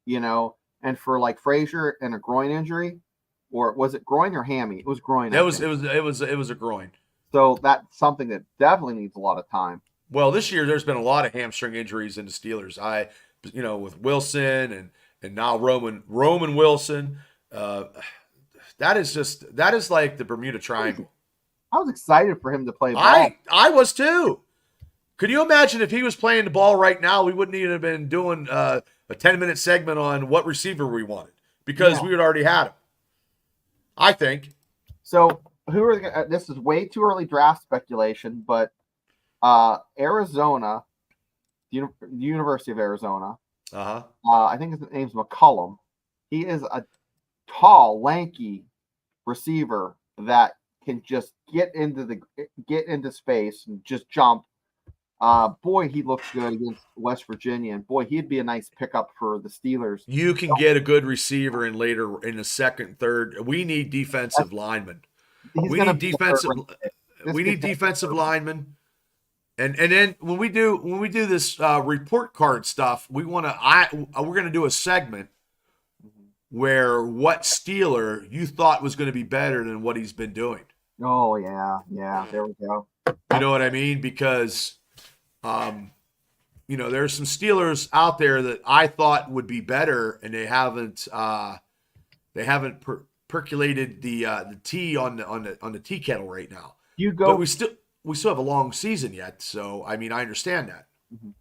and for like Frazier and a groin injury, or was it groin or hammy? It was groin. It was a groin. So that's something that definitely needs a lot of time. Well, this year there's been a lot of hamstring injuries in the Steelers. With Wilson and now Roman Wilson, that is like the Bermuda Triangle. I was excited for him to play ball. I was too. Could you imagine if he was playing the ball right now? We wouldn't even have been doing a 10-minute segment on what receiver we wanted because we had already had him. I think. So this is way too early draft speculation, but Arizona, the University of Arizona. I think his name's McCollum. He is a tall, lanky receiver that can just get into space and just jump. Boy, he looks good against West Virginia, and boy, he'd be a nice pickup for the Steelers. You can get a good receiver in the second, third. We need defensive linemen. We need defensive linemen. And then when we do this report card stuff, we're gonna do a segment where what Steeler you thought was going to be better than what he's been doing. Oh yeah, there we go. You know what I mean? Because there's some Steelers out there that I thought would be better, and they haven't percolated the tea on the tea kettle right now. But we still have a long season yet, so I mean I understand that. Mm-hmm.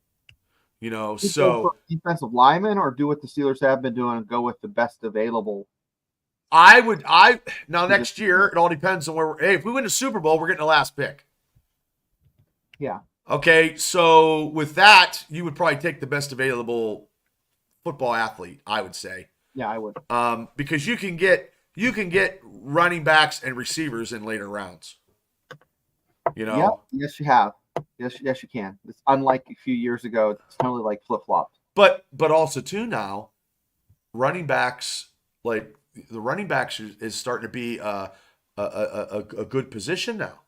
So defensive lineman, or do what the Steelers have been doing and go with the best available. Next year it all depends on where if we win the Super Bowl, we're getting the last pick. Yeah. Okay, so with that, you would probably take the best available football athlete, I would say. Yeah, I would. Because you can get running backs and receivers in later rounds. Yep. Yes, you have. Yes, you can. It's unlike a few years ago. It's totally like flip-flopped. But also too now, running backs, like the running backs is starting to be a a good position now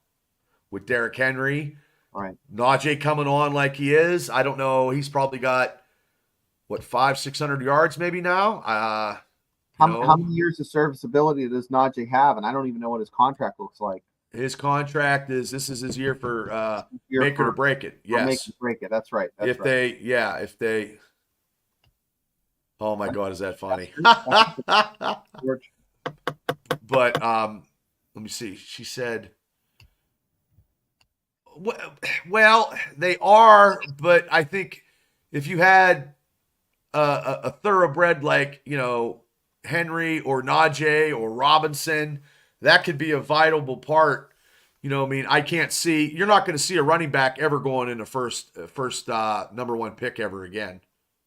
with Derrick Henry, Right. Najee coming on like he is. I don't know. He's probably got what 500-600 yards maybe now. How many years of serviceability does Najee have? And I don't even know what his contract looks like. His contract is this is his year for Year make it or break it. or make Yes. it break it. That's right. That's If right. if they. Oh my God, is that funny? George. But let me see. She said, well, they are, but I think if you had a thoroughbred like, Henry or Najee or Robinson, that could be a vital part. I mean, I can't see, you're not going to see a running back ever going in the first number one pick ever again.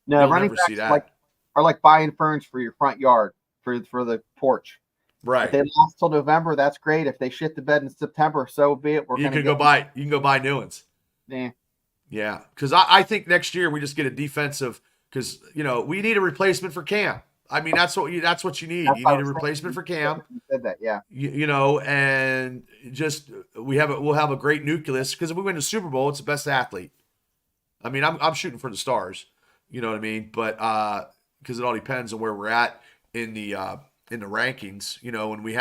No, You'll running never backs see that. are like buying ferns for your front yard for the porch. Right. If they last till November, that's great. If they shit the bed in September, so be it. You can go buy new ones. Yeah, because I think next year we just get a defensive because we need a replacement for Cam. I mean that's what you need. You need a replacement for Cam. You said that, yeah. And just we'll have a great nucleus because if we win the Super Bowl, it's the best athlete. I mean, I'm shooting for the stars. You know what I mean? But because it all depends on where we're at in the rankings. And we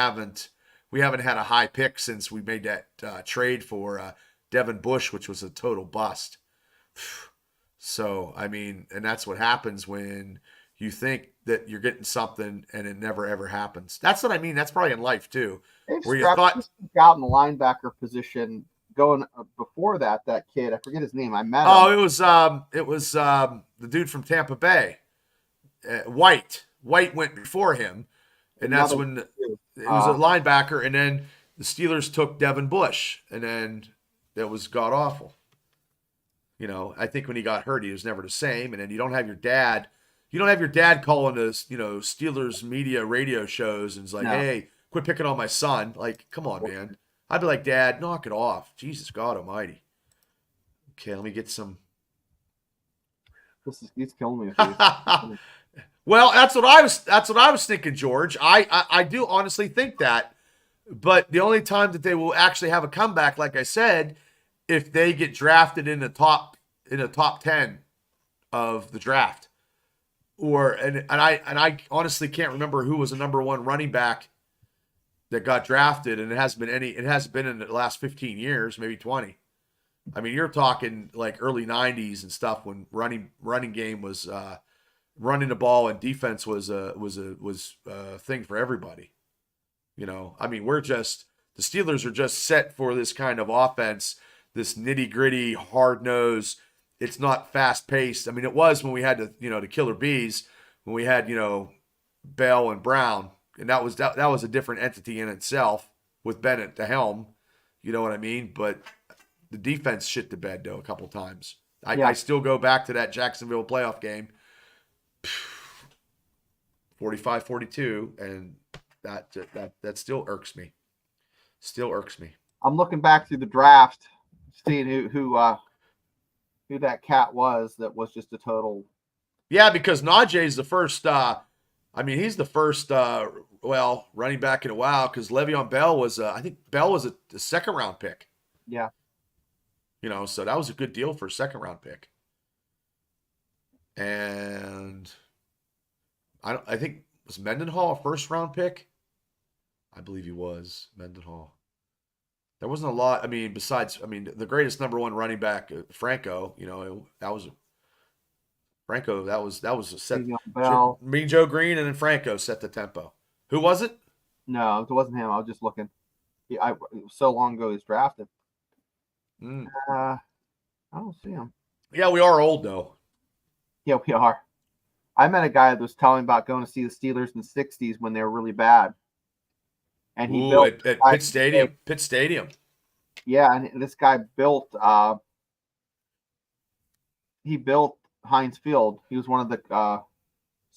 haven't had a high pick since we made that trade for Devin Bush, which was a total bust. So, I mean, and that's what happens when you think that you're getting something and it never ever happens. That's what I mean. That's probably in life too. Where you thought out in the linebacker position going before that kid, I forget his name. I met him. Oh, it was the dude from Tampa Bay. White went before him, and that's when it was a linebacker, and then the Steelers took Devin Bush, and then that was god awful. I think when he got hurt, he was never the same. And then you don't have your dad calling the Steelers media radio shows and it's like, hey, quit picking on my son. Like, come on, man. I'd be like, Dad, knock it off. Jesus God Almighty. Okay, let me get some. He's killing me. Well, that's what I was thinking, George. I do honestly think that, but the only time that they will actually have a comeback, like I said, if they get drafted in the top 10 of the draft, and I honestly can't remember who was the number one running back that got drafted, and it hasn't been in the last 15 years, maybe 20. I mean, you're talking like early 90s and stuff when running game was running the ball and defense was a thing for everybody. I mean, the Steelers are just set for this kind of offense, this nitty-gritty, hard-nosed. It's not fast-paced. I mean, it was when we had the killer bees, when we had Bell and Brown, and that was a different entity in itself with Bennett at the helm. You know what I mean? But the defense shit the bed though a couple times. I still go back to that Jacksonville playoff game, 45-42, and that still irks me. Still irks me. I'm looking back through the draft, seeing who that cat was that was just a total. Yeah, because Najee's the first. He's the first. Running back in a while because Le'Veon Bell was. I think Bell was a second round pick. Yeah. So that was a good deal for a second round pick. And I think was Mendenhall a first round pick? I believe he was Mendenhall. There wasn't a lot. I mean, besides, the greatest number one running back, Franco. That was a set. Bell. Mean Joe Green and then Franco set the tempo. Who was it? No, it wasn't him. I was just looking. It was so long ago he was drafted. I don't see him. Yeah, we are old though. Yeah, we are. I met a guy that was telling about going to see the Steelers in the '60s when they were really bad. And he built at Pitt Stadium. Pitt Stadium. Yeah, and this guy built Heinz Field. He was one of the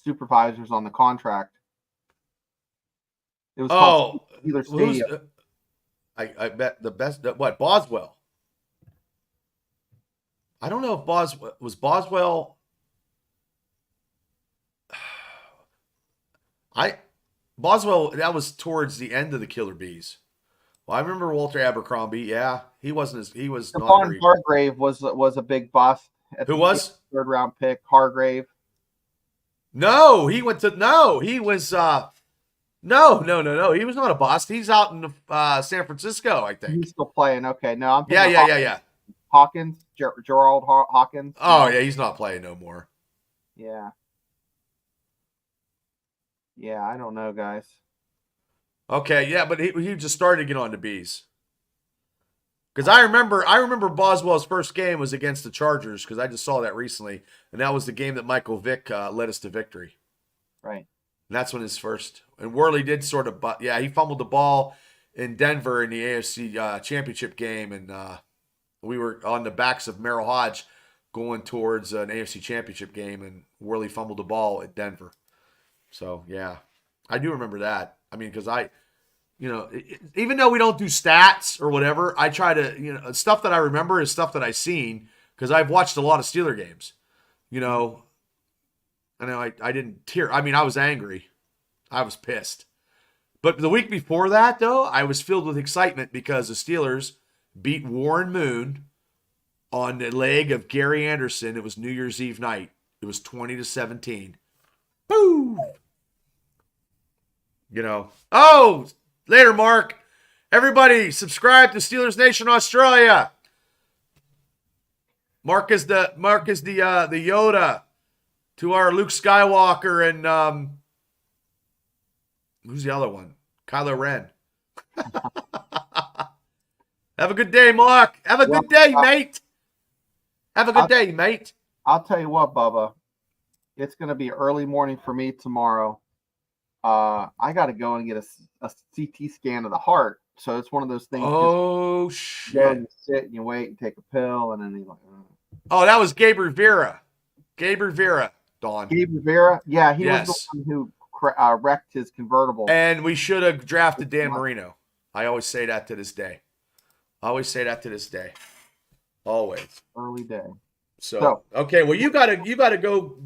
supervisors on the contract. It was called Steelers Stadium. I bet the best. What, Boswell? I don't know if Boswell. Boswell, that was towards the end of the Killer Bees. Well, I remember Walter Abercrombie. Yeah, he was not Stephon very. Hargrave was a big bust at Who the was? third round pick. Hargrave. No, he went to no. He was no. He was not a bust. He's out in San Francisco, I think. He's still playing. Okay, no, I'm Yeah, thinking yeah, yeah, yeah. Hawkins, Gerald Hawkins. Oh yeah, he's not playing no more. Yeah. Yeah, I don't know, guys. Okay, yeah, but he just started to get on the bees. Because I remember Boswell's first game was against the Chargers because I just saw that recently, and that was the game that Michael Vick led us to victory. Right. And that's when his first and Worley did sort of, but yeah, he fumbled the ball in Denver in the AFC Championship game, and we were on the backs of Merrill Hodge going towards an AFC Championship game, and Worley fumbled the ball at Denver. So yeah, I do remember that. I mean, because even though we don't do stats or whatever, I try to, stuff that I remember is stuff that I've seen because I've watched a lot of Steeler games. I know I didn't tear. I mean, I was angry. I was pissed. But the week before that, though, I was filled with excitement because the Steelers beat Warren Moon on the leg of Gary Anderson. It was New Year's Eve night. It was 20-17. Boom! Oh, later, Mark. Everybody, subscribe to Steelers Nation Australia. Mark is the Yoda to our Luke Skywalker and who's the other one? Kylo Ren. Have a good day, Mark. Have a good day, mate. Have a good day, mate. I'll tell you what, Bubba. It's going to be early morning for me tomorrow. I got to go and get a CT scan of the heart. So it's one of those things. Oh, shit. You sit and you wait and take a pill, and then you're like, oh, that was Gabe Rivera. Gabe Rivera, Dawn. Gabe Rivera? Yeah, he was the one who wrecked his convertible. And we should have drafted Dan Marino. I always say that to this day. Always. Early day. So okay, well you gotta go,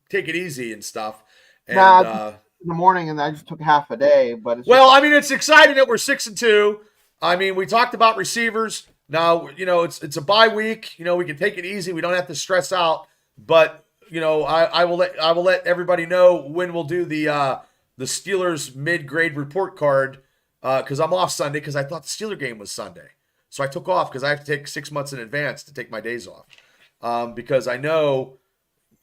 take it easy and stuff. And in the morning, and I just took half a day. But it's exciting that we're 6-2. I mean, we talked about receivers. Now, it's a bye week. We can take it easy. We don't have to stress out. But I will let everybody know when we'll do the Steelers mid-grade report card because I'm off Sunday because I thought the Steeler game was Sunday. So I took off because I have to take 6 months in advance to take my days off because I know.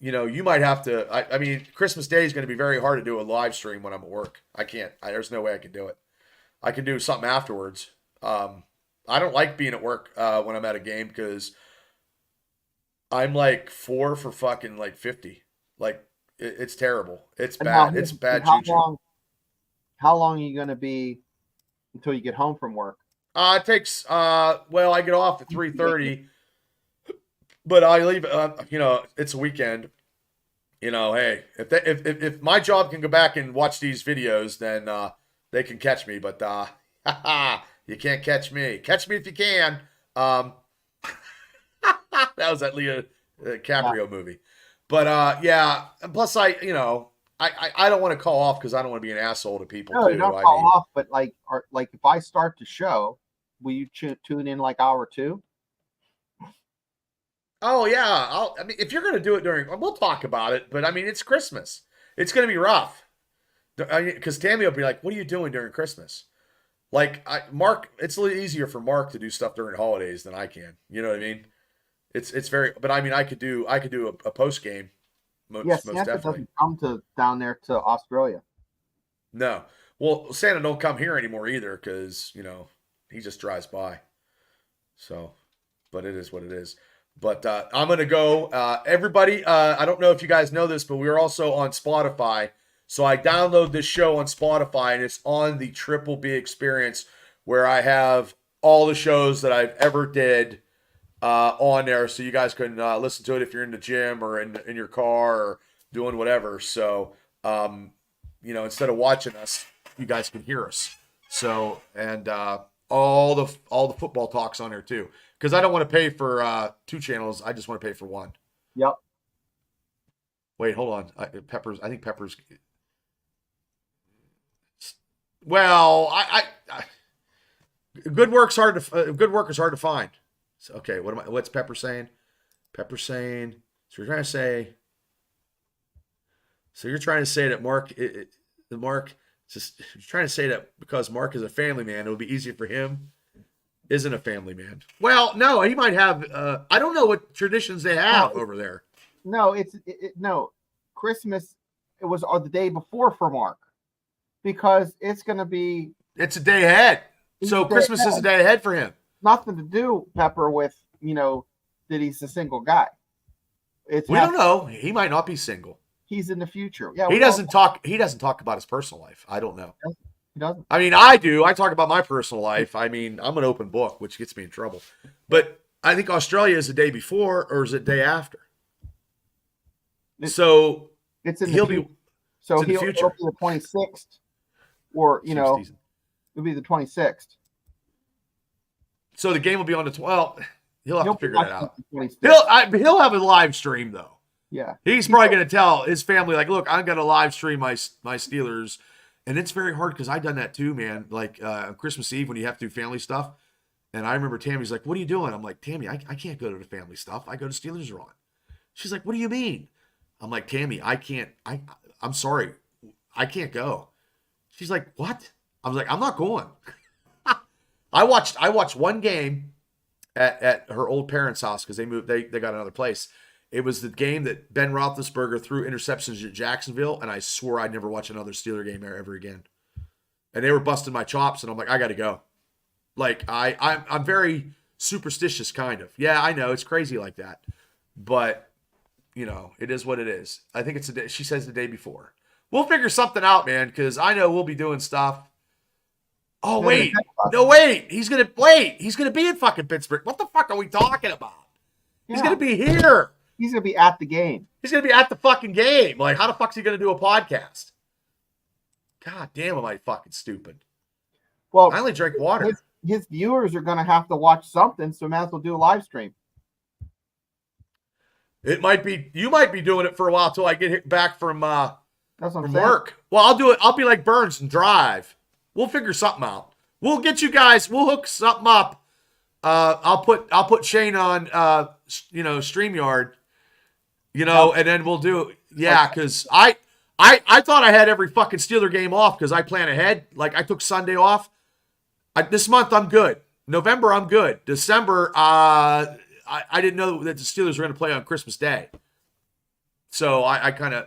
You might have to. I mean, Christmas Day is going to be very hard to do a live stream when I'm at work. I can't. There's no way I can do it. I can do something afterwards. I don't like being at work when I'm at a game because I'm like 4 for fucking like 50. Like it's terrible. It's bad. It's bad juju. How long are you going to be until you get home from work? It takes. I get off at 3:30. But I leave. It's a weekend. Hey, if my job can go back and watch these videos, then they can catch me. But you can't catch me. Catch me if you can. That was that Leo DiCaprio movie. But yeah. And plus, I don't want to call off because I don't want to be an asshole to people. No, you don't call off. But like if I start the show, will you tune in like hour 2? Oh yeah, if you're gonna do it we'll talk about it. But I mean, it's Christmas. It's gonna be rough. Because Tammy will be like, "What are you doing during Christmas?" Like Mark, it's a little easier for Mark to do stuff during holidays than I can. You know what I mean? It's very. But I mean, I could do a post game. Most Santa definitely doesn't come down there to Australia. No, well, Santa don't come here anymore either because he just drives by. So, but it is what it is. But I'm going to go. Everybody, I don't know if you guys know this, but we're also on Spotify. So I download this show on Spotify, and it's on the Triple B Experience, where I have all the shows that I've ever did on there. So you guys can listen to it if you're in the gym or in your car or doing whatever. So, instead of watching us, you guys can hear us. So, and all the football talks on there too. Because I don't want to pay for 2 channels. I just want to pay for 1. Yep. Wait, hold on. I think Pepper's. Well, good work's hard to good work is hard to find. So, okay, what's Pepper saying? Pepper saying. So you're trying to say. So you're trying to say that Mark, just you're trying to say that because Mark is a family man, it would be easier for him. Isn't a family man. Well, no, he might have. I don't know what traditions they have over there. No, no. Christmas. It was the day before for Mark, because it's going to be. It's a day ahead. So Christmas is a day ahead for him. Nothing to do, Pepper, with that he's a single guy. We don't know. He might not be single. He's in the future. Yeah, he doesn't talk. He doesn't talk about his personal life. I don't know. He doesn't. I mean, I do. I talk about my personal life. I mean, I'm an open book, which gets me in trouble. But I think Australia is the day before, or is it the day after? So it's in he'll the be. So he'll be the 26th, or it'll be the 26th. So the game will be on the 12th. He'll have to figure that out. He'll have a live stream though. Yeah, he's probably going to tell his family, like, look, I'm going to live stream my Steelers. And it's very hard because I've done that too, man. Like on Christmas Eve when you have to do family stuff. And I remember Tammy's like, what are you doing? I'm like, Tammy, I can't go to the family stuff. I go to Steelers are on. She's like, what do you mean? I'm like, Tammy, I can't. I'm sorry. I can't go. She's like, what? I was like, I'm not going. I watched one game at her old parents' house because they moved. They got another place. It was the game that Ben Roethlisberger threw interceptions at Jacksonville, and I swore I'd never watch another Steeler game there ever again. And they were busting my chops, and I'm like, I got to go. Like I'm very superstitious, kind of. Yeah, I know it's crazy like that, but it is what it is. I think it's a day. She says the day before. We'll figure something out, man, because I know we'll be doing stuff. Oh wait, no wait. He's gonna be in fucking Pittsburgh. What the fuck are we talking about? Yeah. He's gonna be here. He's going to be at the game. He's going to be at the fucking game. Like, how the fuck's he going to do a podcast? God damn, am I fucking stupid. Well, I only drink water. His viewers are going to have to watch something, so might as well do a live stream. You might be doing it for a while till I get back from work. Well, I'll do it. I'll be like Burns and drive. We'll figure something out. We'll get you guys. We'll hook something up. I'll put Shane on StreamYard. And then we'll do, because I thought I had every fucking Steeler game off because I plan ahead. Like, I took Sunday off. This month, I'm good. November, I'm good. December, I didn't know that the Steelers were going to play on Christmas Day. So I kind of,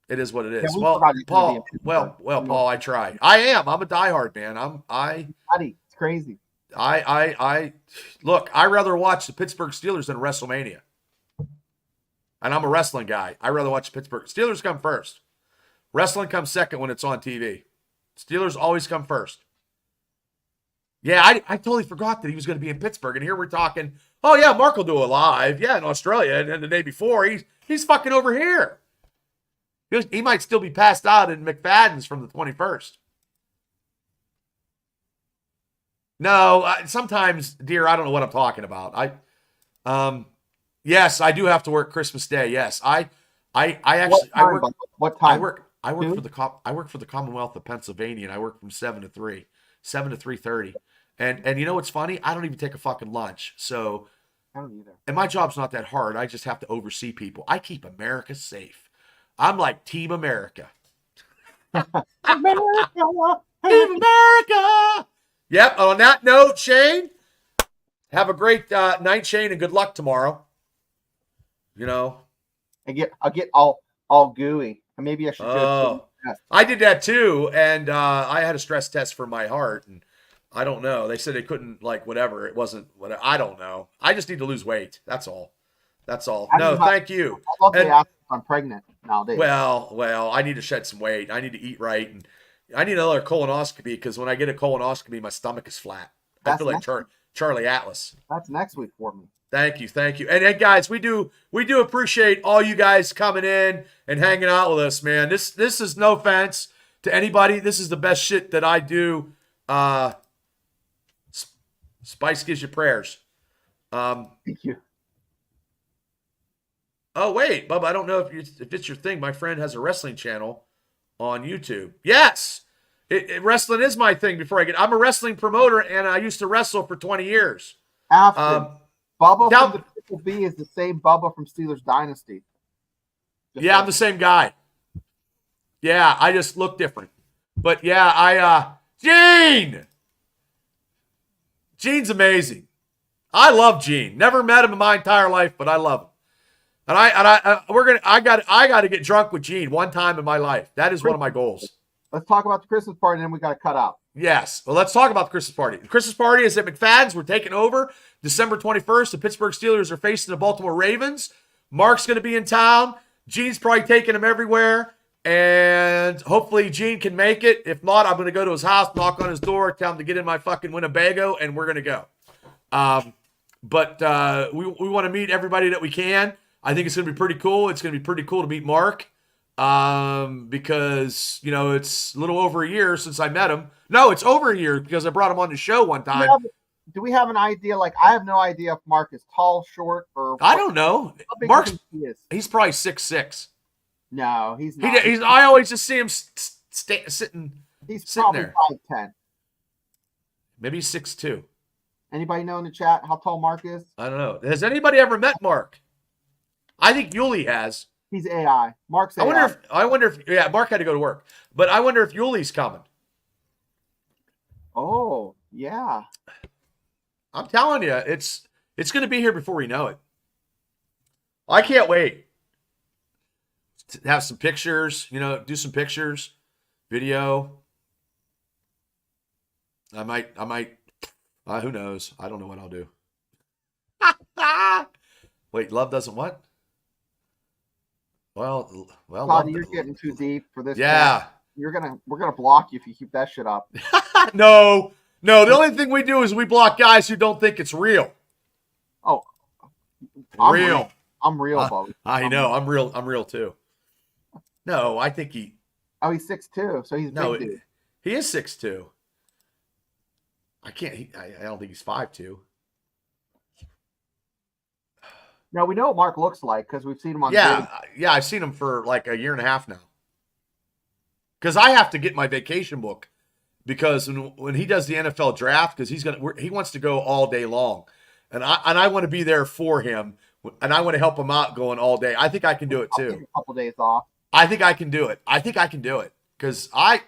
it is what it is. Well, Paul, I try. I am. I'm a diehard, man. It's crazy. Look, I rather watch the Pittsburgh Steelers than WrestleMania. And I'm a wrestling guy. I rather watch the Pittsburgh Steelers come first. Wrestling comes second when it's on TV. Steelers always come first. Yeah, I totally forgot that he was going to be in Pittsburgh. And here we're talking, oh yeah, Mark will do a live. Yeah, in Australia. And then the day before, he's fucking over here. He might still be passed out in McFadden's from the 21st. No, sometimes, dear, I don't know what I'm talking about. Yes, I do have to work Christmas Day. Yes, I actually what time? I work for the Commonwealth of Pennsylvania, and I work from 7 to 3:30. And you know what's funny? I don't even take a fucking lunch. So, I don't either. And my job's not that hard. I just have to oversee people. I keep America safe. I'm like Team America. America. Team America. Yep. On that note, Shane, have a great night, Shane, and good luck tomorrow. I'll get all gooey. Maybe I should. I did that too, and I had a stress test for my heart, and I don't know. They said they couldn't, whatever. It wasn't whatever. I don't know. I just need to lose weight. That's all. No, thank you. I love to ask if I'm pregnant nowadays. Well, I need to shed some weight. I need to eat right, and I need another colonoscopy because when I get a colonoscopy, my stomach is flat. I feel like Charlie Atlas. That's next week for me. Thank you. And guys, we do appreciate all you guys coming in and hanging out with us, man. This is no offense to anybody. This is the best shit that I do. Spice gives you prayers. Thank you. Oh wait, Bubba, I don't know if it's your thing. My friend has a wrestling channel on YouTube. Yes. Wrestling is my thing. I'm a wrestling promoter, and I used to wrestle for 20 years. Bubba from the Triple B is the same Bubba from Steelers Dynasty. Yeah, I'm the same guy. Yeah, I just look different. But yeah, Gene's amazing. I love Gene. Never met him in my entire life, but I love him. And I got to get drunk with Gene one time in my life. That is one of my goals. Let's talk about the Christmas party, and then we got to cut out. Yes. Well, let's talk about the Christmas party. The Christmas party is at McFadden's. We're taking over December 21st. The Pittsburgh Steelers are facing the Baltimore Ravens. Mark's going to be in town. Gene's probably taking him everywhere. And hopefully Gene can make it. If not, I'm going to go to his house, knock on his door, tell him to get in my fucking Winnebago, and we're going to go. But we want to meet everybody that we can. I think it's going to be pretty cool. It's going to be pretty cool to meet Mark because, it's a little over a year since I met him. No, it's over a year because I brought him on the show one time. Do we have an idea? Like, I have no idea if Mark is tall, short, or... I don't know. Mark's, he's probably 6'6". No, he's not. I always just see him sitting. He's sitting probably there. 5'10". Maybe 6'2". Anybody know in the chat how tall Mark is? I don't know. Has anybody ever met Mark? I think Yuli has. He's AI. Mark's AI. I wonder if Mark had to go to work, but I wonder if Yuli's coming. Oh, yeah. I'm telling you, it's going to be here before we know it. I can't wait to have some pictures, do some pictures, video. I might, who knows? I don't know what I'll do. Wait, love doesn't what? Well, Todd, you're getting too deep for this. Yeah. We're gonna block you if you keep that shit up. No. The only thing we do is we block guys who don't think it's real. Oh, I'm real. I'm real, Bobby. I know. I'm real too. No, I think he. Oh, he's 6'2", so he's big dude. He is 6'2". I can't. I don't think he's 5'2". No, we know what Mark looks like because we've seen him on. Yeah, I've seen him for like a year and a half now. Because I have to get my vacation book because when he does the NFL draft, because he wants to go all day long, and I want to be there for him, and I want to help him out going all day. I think I can do it too. I'll take a couple days off. I think I can do it. Because I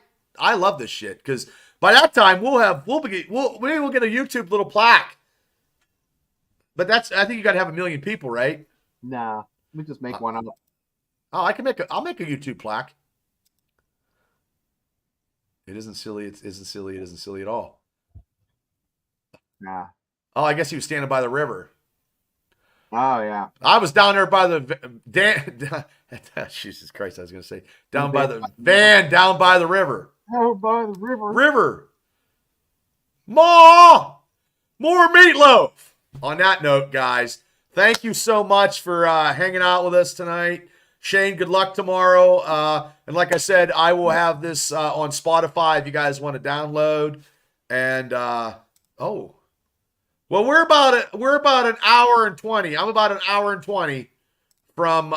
love this shit. Because by that time we'll get a YouTube little plaque. But I think you got to have 1 million people, right? Nah, let me just make one up. Oh, I'll make a YouTube plaque. It isn't silly. It isn't silly. It isn't silly at all. Nah. Oh, I guess he was standing by the river. Oh yeah. I was down there by the Jesus Christ! I was going to say down by the river. Oh, by the river. River. More meatloaf. On that note, guys, thank you so much for hanging out with us tonight. Shane, good luck tomorrow. And like I said, I will have this on Spotify if you guys want to download. And well, we're about an hour and 20. I'm about an hour and 20 from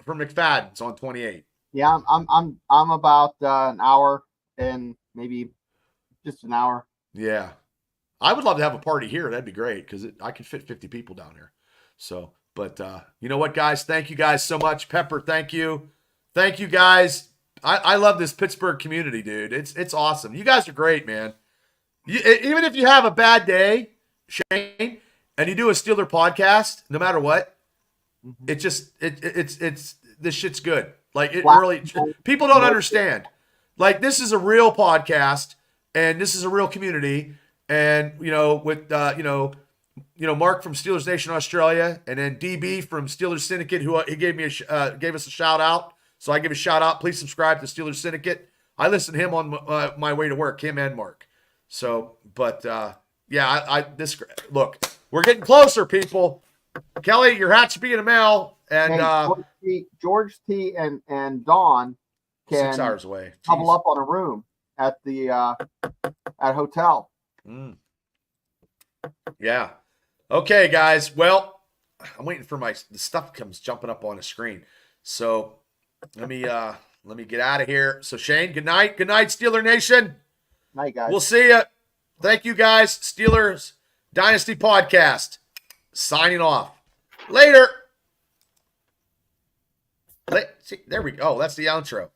McFadden's on 28. Yeah, I'm about an hour and maybe just an hour. Yeah. I would love to have a party here. That'd be great because I could fit 50 people down here. So, but you know what, guys? Thank you guys so much. Pepper, thank you. Thank you, guys. I love this Pittsburgh community, dude. It's awesome. You guys are great, man. Even if you have a bad day, Shane, and you do a Steeler podcast, no matter what, it's this shit's good. Like it really, people don't understand. Like this is a real podcast, and this is a real community. And with Mark from Steelers Nation Australia, and then DB from Steelers Syndicate, who he gave us a shout out. So I give a shout out. Please subscribe to Steelers Syndicate. I listen to him on my way to work. Him and Mark. So, but look, we're getting closer, people. Kelly, your hat should be in the mail, and George T and Dawn can 6 hours away. Double up on a room at the at hotel. Yeah. Okay, guys. Well, I'm waiting for the stuff comes jumping up on the screen. So let me Let me get out of here. So, Shane, good night. Good night, Steeler Nation. Night, guys. We'll see you. Thank you, guys. Steelers Dynasty Podcast. Signing off. Later. See, there we go. Oh, that's the outro.